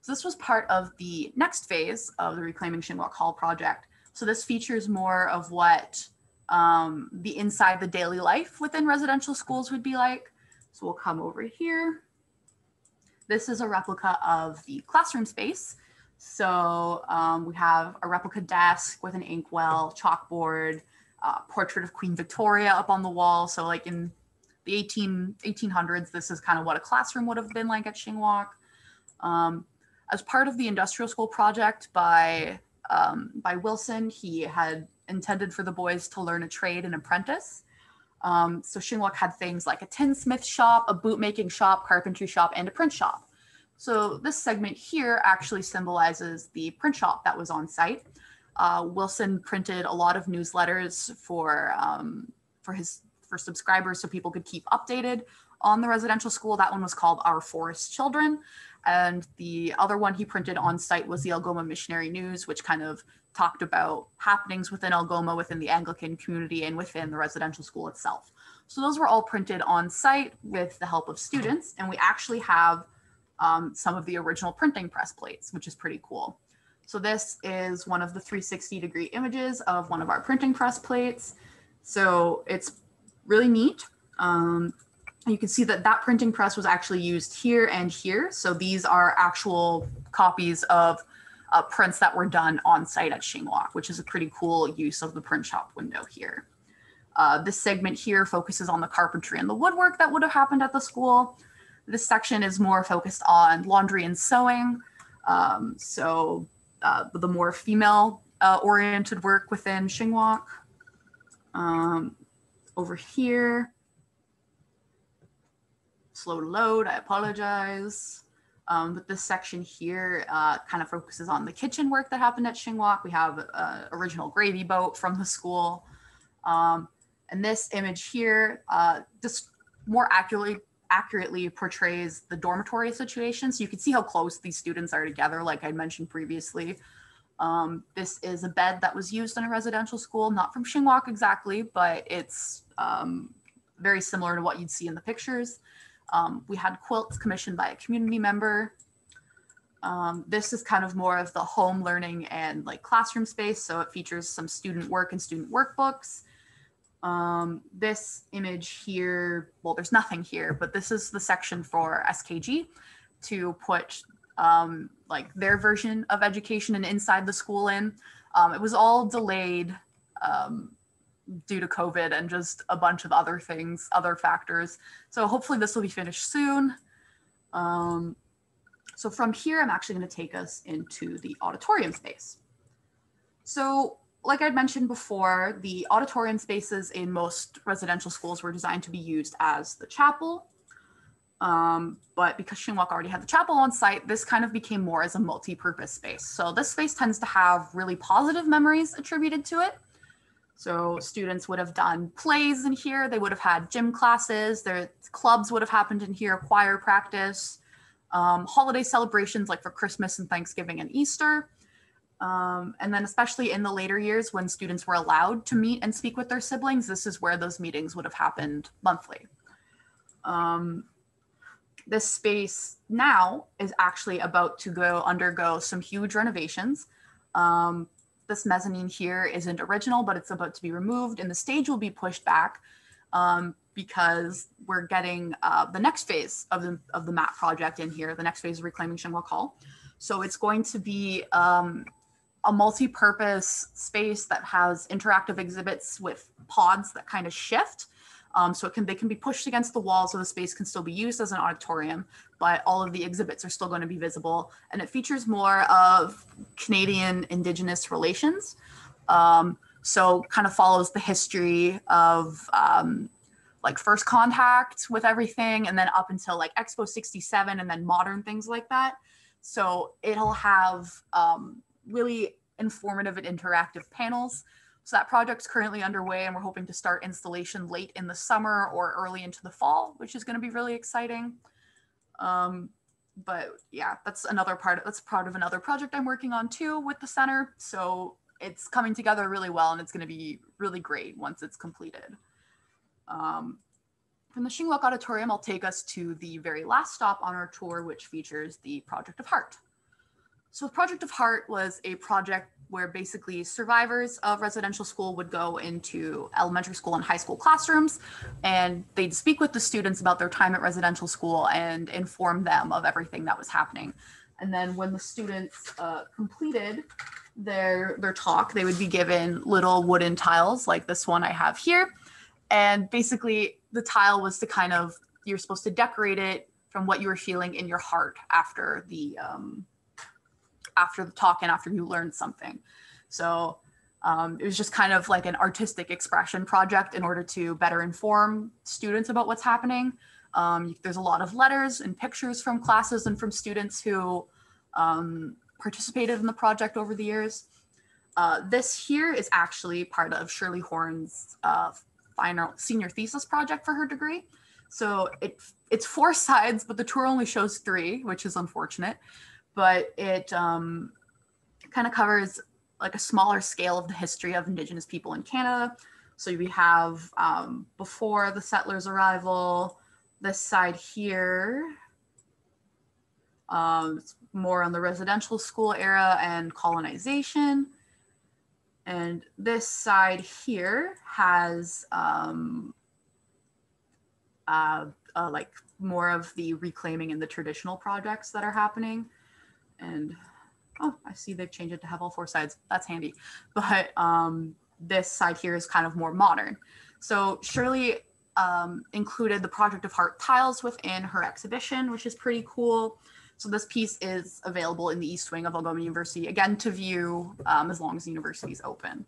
So this was part of the next phase of the Reclaiming Shingwalk Hall project. So this features more of what the inside the daily life within residential schools would be like. So we'll come over here. This is a replica of the classroom space. So we have a replica desk with an inkwell, chalkboard, portrait of Queen Victoria up on the wall. So like in the 1800s, this is kind of what a classroom would have been like at Shingwalk. As part of the industrial school project by Wilson, he had intended for the boys to learn a trade and apprentice. So Shingwalk had things like a tinsmith shop, a bootmaking shop, carpentry shop, and a print shop. So this segment here actually symbolizes the print shop that was on site. Wilson printed a lot of newsletters for subscribers so people could keep updated on the residential school. That one was called Our Forest Children. And the other one he printed on site was the Algoma Missionary News, which kind of talked about happenings within Algoma, within the Anglican community, and within the residential school itself. So those were all printed on site with the help of students. And we actually have some of the original printing press plates, which is pretty cool. So this is one of the 360-degree images of one of our printing press plates. So it's really neat. You can see that that printing press was actually used here and here. So these are actual copies of prints that were done on site at Shingwalk, which is a pretty cool use of the print shop window here. This segment here focuses on the carpentry and the woodwork that would have happened at the school. This section is more focused on laundry and sewing. The more female oriented work within Shingwalk. Over here, slow to load, I apologize. But this section here kind of focuses on the kitchen work that happened at Shingwalk. We have an original gravy boat from the school. And this image here just more accurately portrays the dormitory situation. So you can see how close these students are together, like I mentioned previously. This is a bed that was used in a residential school, not from Shingwalk exactly, but it's very similar to what you'd see in the pictures. We had quilts commissioned by a community member. This is kind of more of the home learning and like classroom space. So it features some student work and student workbooks. This image here, well, there's nothing here, but this is the section for SKG to put like their version of education and inside the school in. It was all delayed due to COVID and just a bunch of other things, other factors. So hopefully this will be finished soon. So from here, I'm actually going to take us into the auditorium space. So like I'd mentioned before, the auditorium spaces in most residential schools were designed to be used as the chapel. But because Shinwalk already had the chapel on site, this kind of became more as a multi-purpose space. So this space tends to have really positive memories attributed to it. So students would have done plays in here. They would have had gym classes. Their clubs would have happened in here, choir practice, holiday celebrations like for Christmas and Thanksgiving and Easter. And then especially in the later years when students were allowed to meet and speak with their siblings, this is where those meetings would have happened monthly. This space now is actually about to undergo some huge renovations. This mezzanine here isn't original, but it's about to be removed and the stage will be pushed back because we're getting the next phase of the MAP project in here. The next phase is Reclaiming Shinwalk Hall. So it's going to be a multi-purpose space that has interactive exhibits with pods that kind of shift. So they can be pushed against the wall so the space can still be used as an auditorium, but all of the exhibits are still going to be visible. And it features more of Canadian Indigenous relations. So kind of follows the history of like first contact with everything and then up until like Expo 67 and then modern things like that. So it'll have really informative and interactive panels. So that project's currently underway and we're hoping to start installation late in the summer or early into the fall, which is going to be really exciting. But yeah, that's part of another project I'm working on too with the center. So it's coming together really well and it's going to be really great once it's completed. From the Shinwalk Auditorium, I'll take us to the very last stop on our tour, which features the Project of Heart. So the Project of Heart was a project where basically survivors of residential school would go into elementary school and high school classrooms, and they'd speak with the students about their time at residential school and inform them of everything that was happening. And then when the students completed their talk, they would be given little wooden tiles like this one I have here. And basically the tile was to kind of, you're supposed to decorate it from what you were feeling in your heart after the talk and after you learned something. So it was just kind of like an artistic expression project in order to better inform students about what's happening. There's a lot of letters and pictures from classes and from students who participated in the project over the years. This here is actually part of Shirley Horn's final senior thesis project for her degree. So it's 4 sides, but the tour only shows 3, which is unfortunate. But it kind of covers like a smaller scale of the history of Indigenous people in Canada. So we have before the settlers' arrival, this side here, it's more on the residential school era and colonization. And this side here has like more of the reclaiming and the traditional projects that are happening. And oh, I see they've changed it to have all 4 sides. That's handy. But this side here is kind of more modern. So Shirley included the Project of Heart tiles within her exhibition, which is pretty cool. So this piece is available in the East Wing of Algoma University, again, to view as long as the university is open.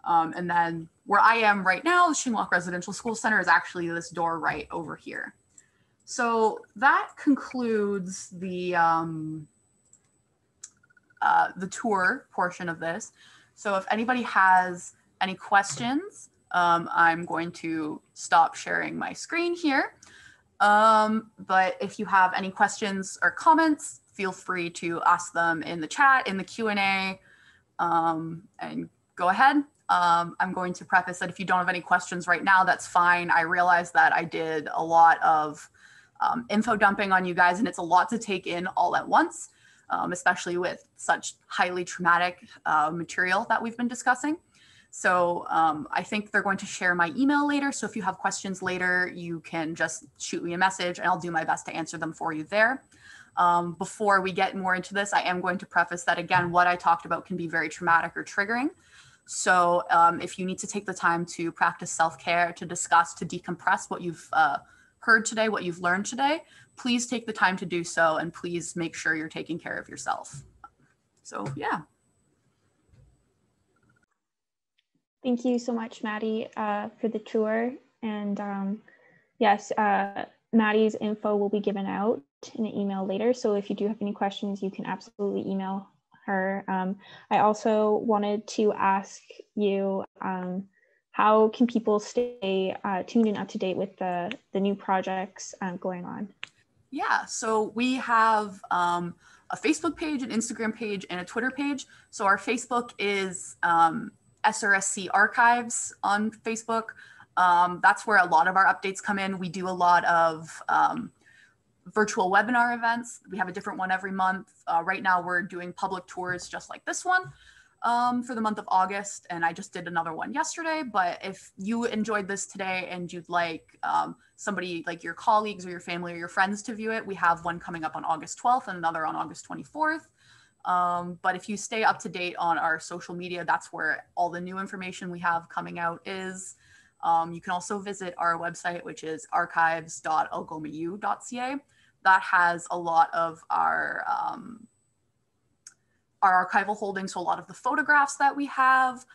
And then where I am right now, the Shinwalk Residential School Center is actually this door right over here. So that concludes the tour portion of this. So if anybody has any questions, I'm going to stop sharing my screen here. But if you have any questions or comments, feel free to ask them in the chat, in the Q&A, and go ahead. I'm going to preface that if you don't have any questions right now, that's fine. I realize that I did a lot of info dumping on you guys, and it's a lot to take in all at once, especially with such highly traumatic material that we've been discussing. So I think they're going to share my email later. So if you have questions later, you can just shoot me a message and I'll do my best to answer them for you there. Before we get more into this, I am going to preface that, again, what I talked about can be very traumatic or triggering. So if you need to take the time to practice self-care, to discuss, to decompress what you've heard today, what you've learned today, please take the time to do so, and please make sure you're taking care of yourself. So yeah. Thank you so much, Maddie, for the tour. And yes, Maddie's info will be given out in an email later. So if you do have any questions, you can absolutely email her. I also wanted to ask you, how can people stay tuned and up to date with the new projects going on? Yeah, so we have a Facebook page, an Instagram page, and a Twitter page. So our Facebook is SRSC Archives on Facebook. That's where a lot of our updates come in. We do a lot of virtual webinar events. We have a different one every month. Right now we're doing public tours just like this one for the month of August. And I just did another one yesterday. But if you enjoyed this today and you'd like somebody like your colleagues or your family or your friends to view it, we have one coming up on August 12th and another on August 24th. But if you stay up to date on our social media, that's where all the new information we have coming out is. You can also visit our website, which is archives.algomau.ca. That has a lot of our archival holdings, so a lot of the photographs that we have,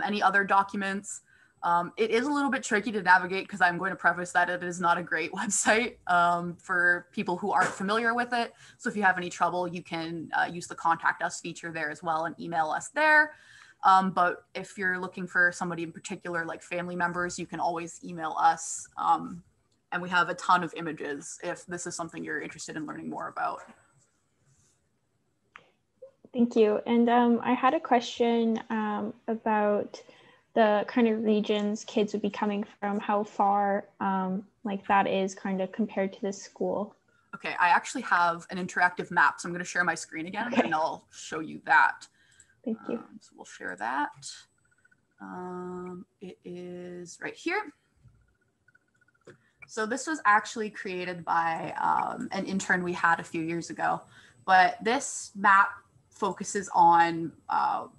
any other documents. It is a little bit tricky to navigate because I'm going to preface that it is not a great website for people who aren't familiar with it. So if you have any trouble, you can use the contact us feature there as well and email us there. But if you're looking for somebody in particular, like family members, you can always email us. And we have a ton of images if this is something you're interested in learning more about. Thank you. And I had a question about the kind of regions kids would be coming from, how far like that is kind of compared to this school. Okay, I actually have an interactive map, so I'm going to share my screen again, okay, and I'll show you that. Thank you. So we'll share that. It is right here. So this was actually created by an intern we had a few years ago, but this map focuses on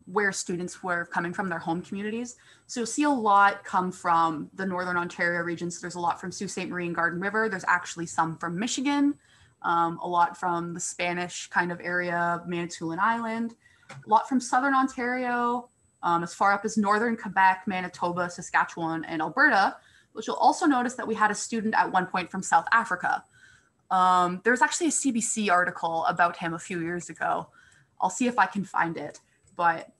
where students were coming from, their home communities. So you'll see a lot come from the Northern Ontario region. So there's a lot from Sault Ste. Marie and Garden River. There's actually some from Michigan, a lot from the Spanish kind of area, Manitoulin Island, a lot from Southern Ontario, as far up as Northern Quebec, Manitoba, Saskatchewan, and Alberta, which you'll also notice that we had a student at one point from South Africa. There's actually a CBC article about him a few years ago. I'll see if I can find it, but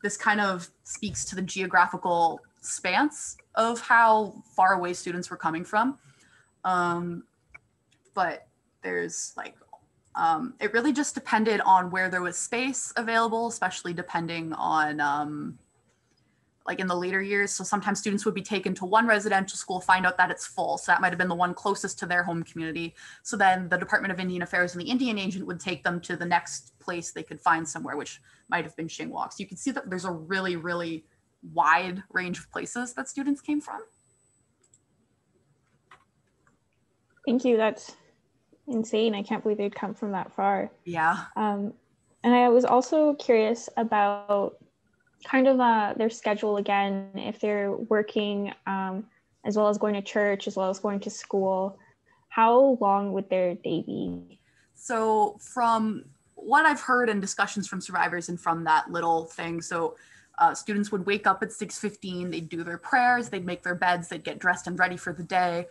this kind of speaks to the geographical spans of how far away students were coming from. But there's like, it really just depended on where there was space available, especially depending on like in the later years. So sometimes students would be taken to one residential school, find out that it's full. So that might've been the one closest to their home community. So then the Department of Indian Affairs and the Indian agent would take them to the next place they could find somewhere, which might've been Xinguang. So you can see that there's a really, really wide range of places that students came from. Thank you, that's insane. I can't believe they'd come from that far. Yeah. And I was also curious about kind of their schedule again, if they're working as well as going to church, as well as going to school, how long would their day be? So from what I've heard in discussions from survivors and from that little thing, so students would wake up at 6:15, they'd do their prayers, they'd make their beds, they'd get dressed and ready for the day,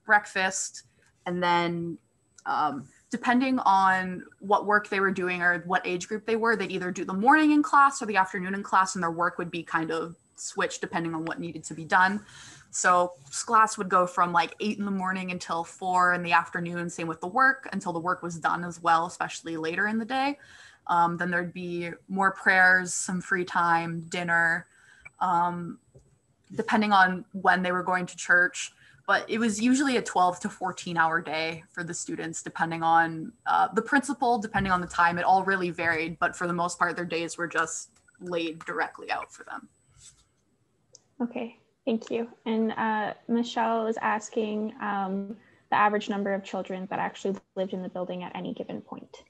breakfast, and then depending on what work they were doing or what age group they were, they'd either do the morning in class or the afternoon in class, and their work would be kind of switched depending on what needed to be done. So class would go from like 8 in the morning until 4 in the afternoon, same with the work, until the work was done as well, especially later in the day. Then there'd be more prayers, some free time, dinner, depending on when they were going to church. But it was usually a 12 to 14 hour day for the students, depending on the principal, depending on the time. It all really varied, but for the most part, their days were just laid directly out for them. Okay, thank you. And Michelle is asking the average number of children that actually lived in the building at any given point.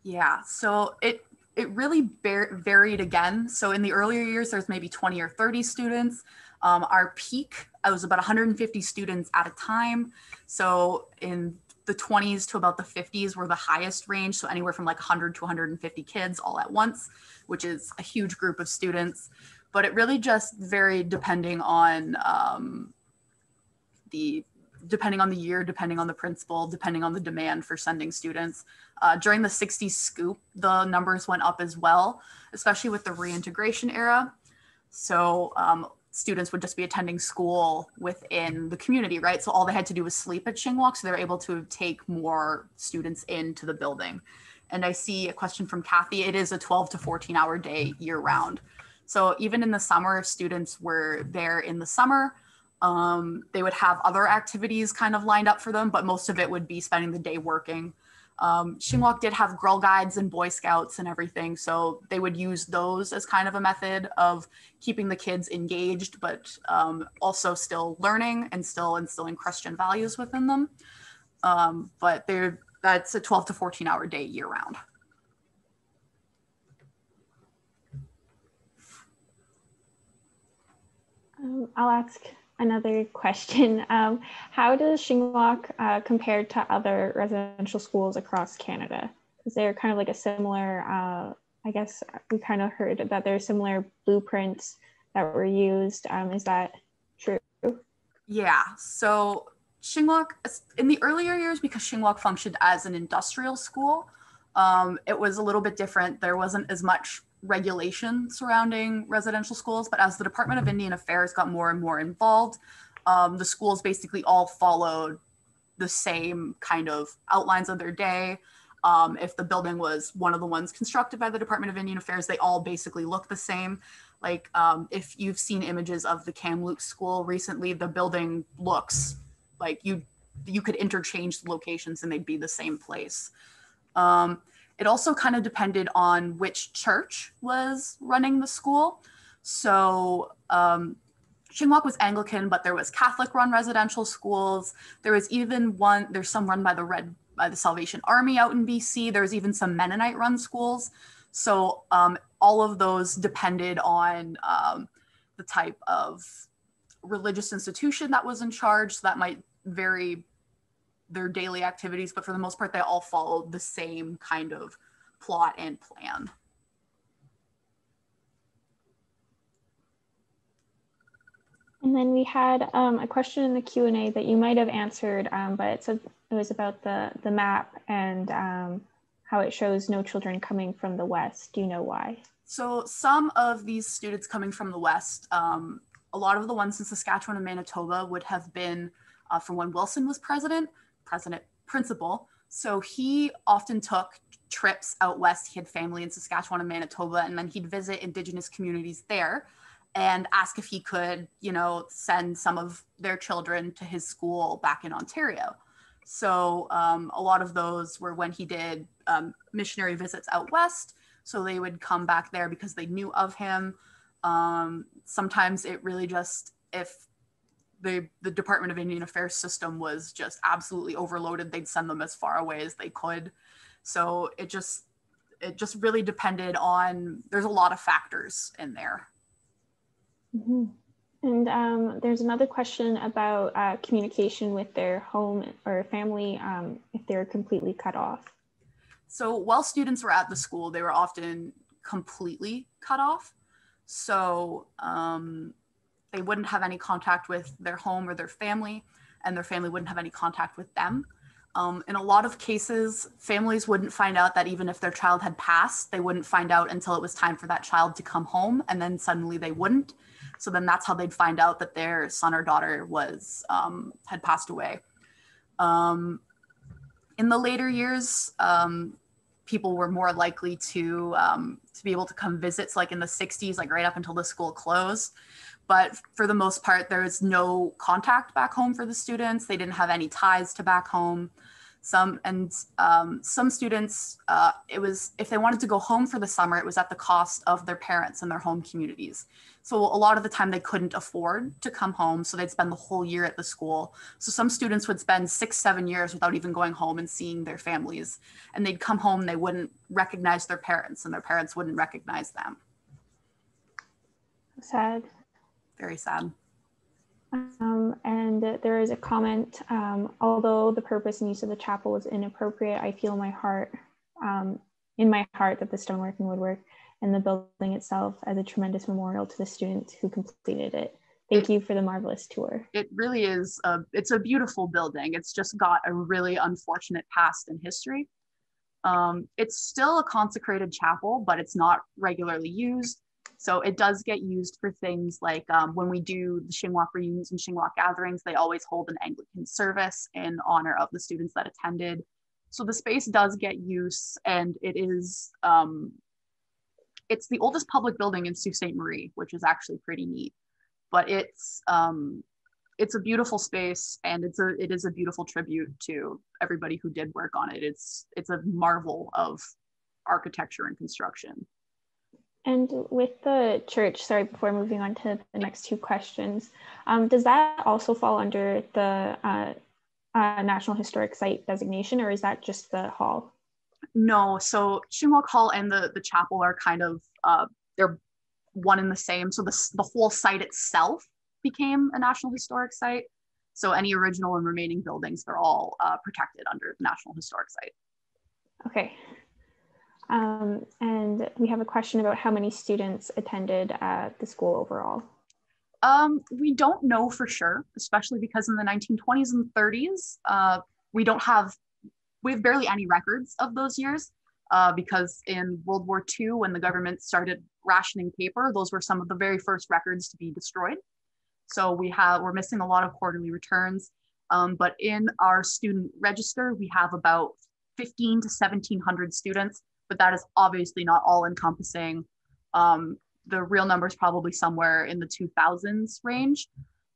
Yeah, so it it really varied again. So in the earlier years, there's maybe 20 or 30 students. Our peak, I was about 150 students at a time. So in the 20s to about the 50s were the highest range. So anywhere from like 100 to 150 kids all at once, which is a huge group of students. But it really just varied depending on depending on the year, depending on the principal, depending on the demand for sending students. During the 60s scoop, the numbers went up as well, especially with the reintegration era. So students would just be attending school within the community, right? So all they had to do was sleep at Shingwalk, so they were able to take more students into the building. And I see a question from Kathy. It is a 12 to 14 hour day year round. So even in the summer, if students were there in the summer, they would have other activities kind of lined up for them, but most of it would be spending the day working. Shingwalk did have Girl Guides and Boy Scouts and everything, so they would use those as kind of a method of keeping the kids engaged, but also still learning and still instilling Christian values within them. But that's a 12 to 14 hour day year round. I'll ask another question. How does Shingwalk compare to other residential schools across Canada? Is there kind of like a similar, I guess we kind of heard that there's similar blueprints that were used. Is that true? Yeah, so Shingwalk, in the earlier years, because Shingwalk functioned as an industrial school, it was a little bit different. There wasn't as much regulation surrounding residential schools, but as the Department of Indian Affairs got more and more involved, the schools basically all followed the same kind of outlines of their day. If the building was one of the ones constructed by the Department of Indian Affairs, they all basically look the same. Like if you've seen images of the Kamloops school recently, the building looks like you could interchange the locations and they'd be the same place. It also kind of depended on which church was running the school. So Shingwalk was Anglican, but there was Catholic run residential schools. There was even there's some run by the Salvation Army out in BC. There was even some Mennonite run schools. So all of those depended on the type of religious institution that was in charge. So that might vary their daily activities, but for the most part, they all followed the same kind of plot and plan. And then we had a question in the Q&A that you might have answered, but it was about the map and how it shows no children coming from the West. Do you know why? So some of these students coming from the West, a lot of the ones in Saskatchewan and Manitoba would have been from when Wilson was principal. So he often took trips out west. He had family in Saskatchewan and Manitoba, and then he'd visit Indigenous communities there and ask if he could, send some of their children to his school back in Ontario. So a lot of those were when he did missionary visits out west. So they would come back there because they knew of him. Sometimes it really just, if the Department of Indian Affairs system was just absolutely overloaded, they'd send them as far away as they could. So it just really depended on, there's a lot of factors in there. Mm-hmm. And there's another question about communication with their home or family if they're completely cut off. So while students were at the school, they were often completely cut off. So they wouldn't have any contact with their home or their family, and their family wouldn't have any contact with them. In a lot of cases, families wouldn't find out that even if their child had passed, they wouldn't find out until it was time for that child to come home, and then suddenly they wouldn't. So then that's how they'd find out that their son or daughter had passed away. In the later years, people were more likely to be able to come visit. So like in the 60s, like right up until the school closed. But for the most part, there was no contact back home for the students. They didn't have any ties to back home. Some students, it was, if they wanted to go home for the summer, it was at the cost of their parents and their home communities. So a lot of the time they couldn't afford to come home, so they'd spend the whole year at the school. So some students would spend 6-7 years without even going home and seeing their families, and they'd come home, they wouldn't recognize their parents, and their parents wouldn't recognize them. Sad. Very sad. And there is a comment, although the purpose and use of the chapel was inappropriate, I feel in my heart that the stonework and woodwork and the building itself as a tremendous memorial to the students who completed it. Thank you for the marvelous tour. It really is, it's a beautiful building. It's just got a really unfortunate past and history. It's still a consecrated chapel, but it's not regularly used. So it does get used for things like when we do the Shingwalk reunions and Shingwalk gatherings, they always hold an Anglican service in honor of the students that attended. So the space does get use, and it is, it's the oldest public building in Sault Ste. Marie, which is actually pretty neat. But it's a beautiful space, and it is a beautiful tribute to everybody who did work on it. It's a marvel of architecture and construction. And with the church, sorry, before moving on to the next two questions, does that also fall under the National Historic Site designation, or is that just the hall? No, so Shingwalk Hall and the chapel are kind of, they're one and the same. So the whole site itself became a National Historic Site. So any original and remaining buildings, they're all protected under the National Historic Site. Okay. And we have a question about how many students attended the school overall. We don't know for sure, especially because in the 1920s and 30s, we have barely any records of those years, because in World War II, when the government started rationing paper, those were some of the very first records to be destroyed. So we're missing a lot of quarterly returns, but in our student register, we have about 15 to 1,700 students, but that is obviously not all encompassing. The real number is probably somewhere in the 2000s range,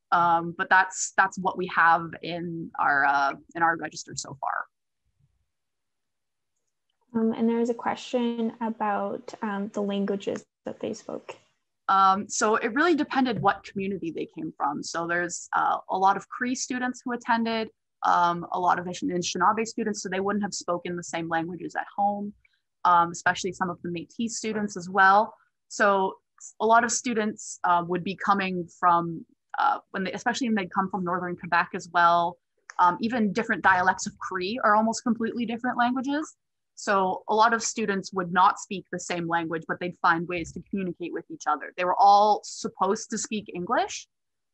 but that's what we have in our register so far. And there is a question about the languages that they spoke. So it really depended what community they came from. So there's a lot of Cree students who attended, a lot of Anishinaabe students, so they wouldn't have spoken the same languages at home, especially some of the Métis students as well. So a lot of students would be coming from, especially when they'd come from Northern Quebec as well. Even different dialects of Cree are almost completely different languages. So a lot of students would not speak the same language, but they'd find ways to communicate with each other. They were all supposed to speak English.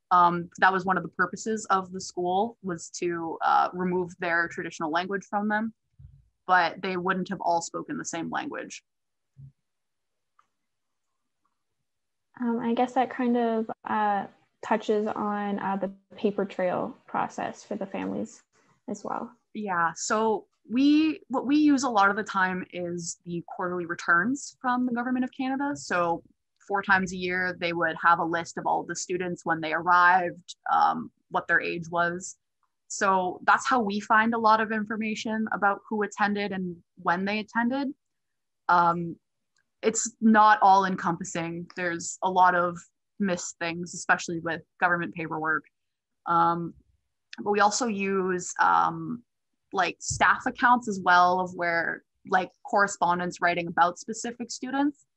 That was one of the purposes of the school, was to remove their traditional language from them, but they wouldn't have all spoken the same language. I guess that kind of touches on the paper trail process for the families as well. Yeah, so what we use a lot of the time is the quarterly returns from the Government of Canada. So 4 times a year, they would have a list of all the students when they arrived, what their age was. So that's how we find a lot of information about who attended and when they attended. It's not all encompassing. There's a lot of missed things, especially with government paperwork. But we also use like staff accounts as well, of where like correspondence writing about specific students.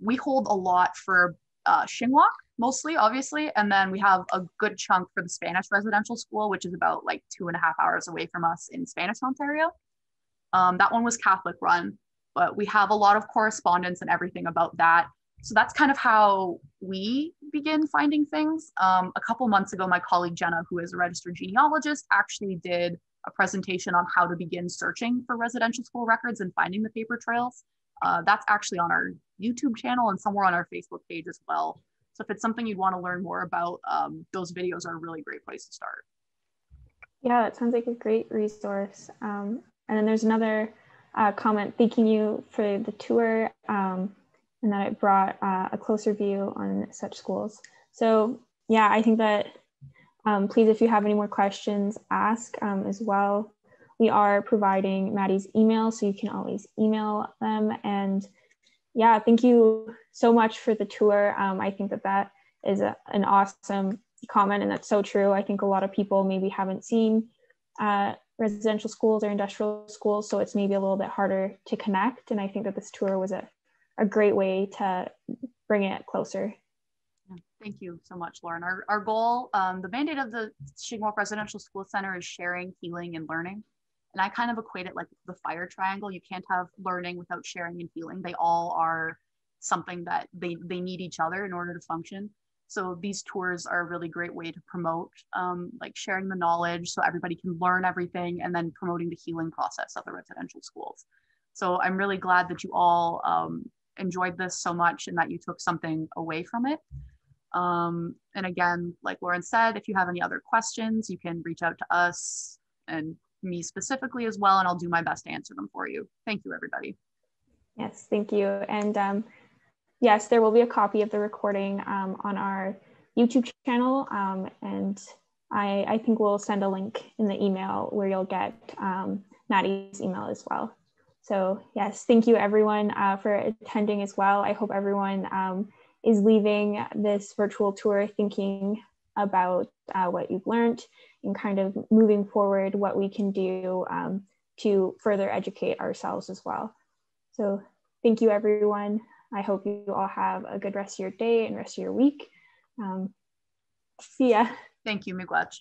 We hold a lot for Shingwalk mostly, obviously, and then we have a good chunk for the Spanish residential school, which is about like 2.5 hours away from us in Spanish, Ontario. That one was Catholic run, but we have a lot of correspondence and everything about that. So that's kind of how we begin finding things. A couple months ago, my colleague Jenna, who is a registered genealogist, actually did a presentation on how to begin searching for residential school records and finding the paper trails. That's actually on our YouTube channel and somewhere on our Facebook page as well. So if it's something you'd want to learn more about, those videos are a really great place to start. Yeah, that sounds like a great resource. And then there's another comment thanking you for the tour and that it brought a closer view on such schools. So yeah, I think that please, if you have any more questions, ask as well. we are providing Maddie's email, so you can always email them. And yeah, thank you so much for the tour. I think that is an awesome comment, and that's so true. I think a lot of people maybe haven't seen residential schools or industrial schools, so it's maybe a little bit harder to connect. And I think that this tour was a great way to bring it closer. Thank you so much, Lauren. Our goal, the mandate of the Shigmok Residential School Center is sharing, healing, and learning. And I kind of equate it like the fire triangle. You can't have learning without sharing and healing. They all are something that they need each other in order to function. So these tours are a really great way to promote like sharing the knowledge so everybody can learn everything, and then promoting the healing process of the residential schools. So I'm really glad that you all enjoyed this so much and that you took something away from it. And again, like Lauren said, if you have any other questions, you can reach out to us and me specifically as well, and I'll do my best to answer them for you. Thank you, everybody. Yes, thank you. And yes, there will be a copy of the recording on our YouTube channel. And I think we'll send a link in the email where you'll get Maddie's email as well. So yes, thank you everyone for attending as well. I hope everyone is leaving this virtual tour thinking about what you've learned and kind of moving forward what we can do to further educate ourselves as well. So thank you everyone. I hope you all have a good rest of your day and rest of your week. See ya. Thank you, Miigwech.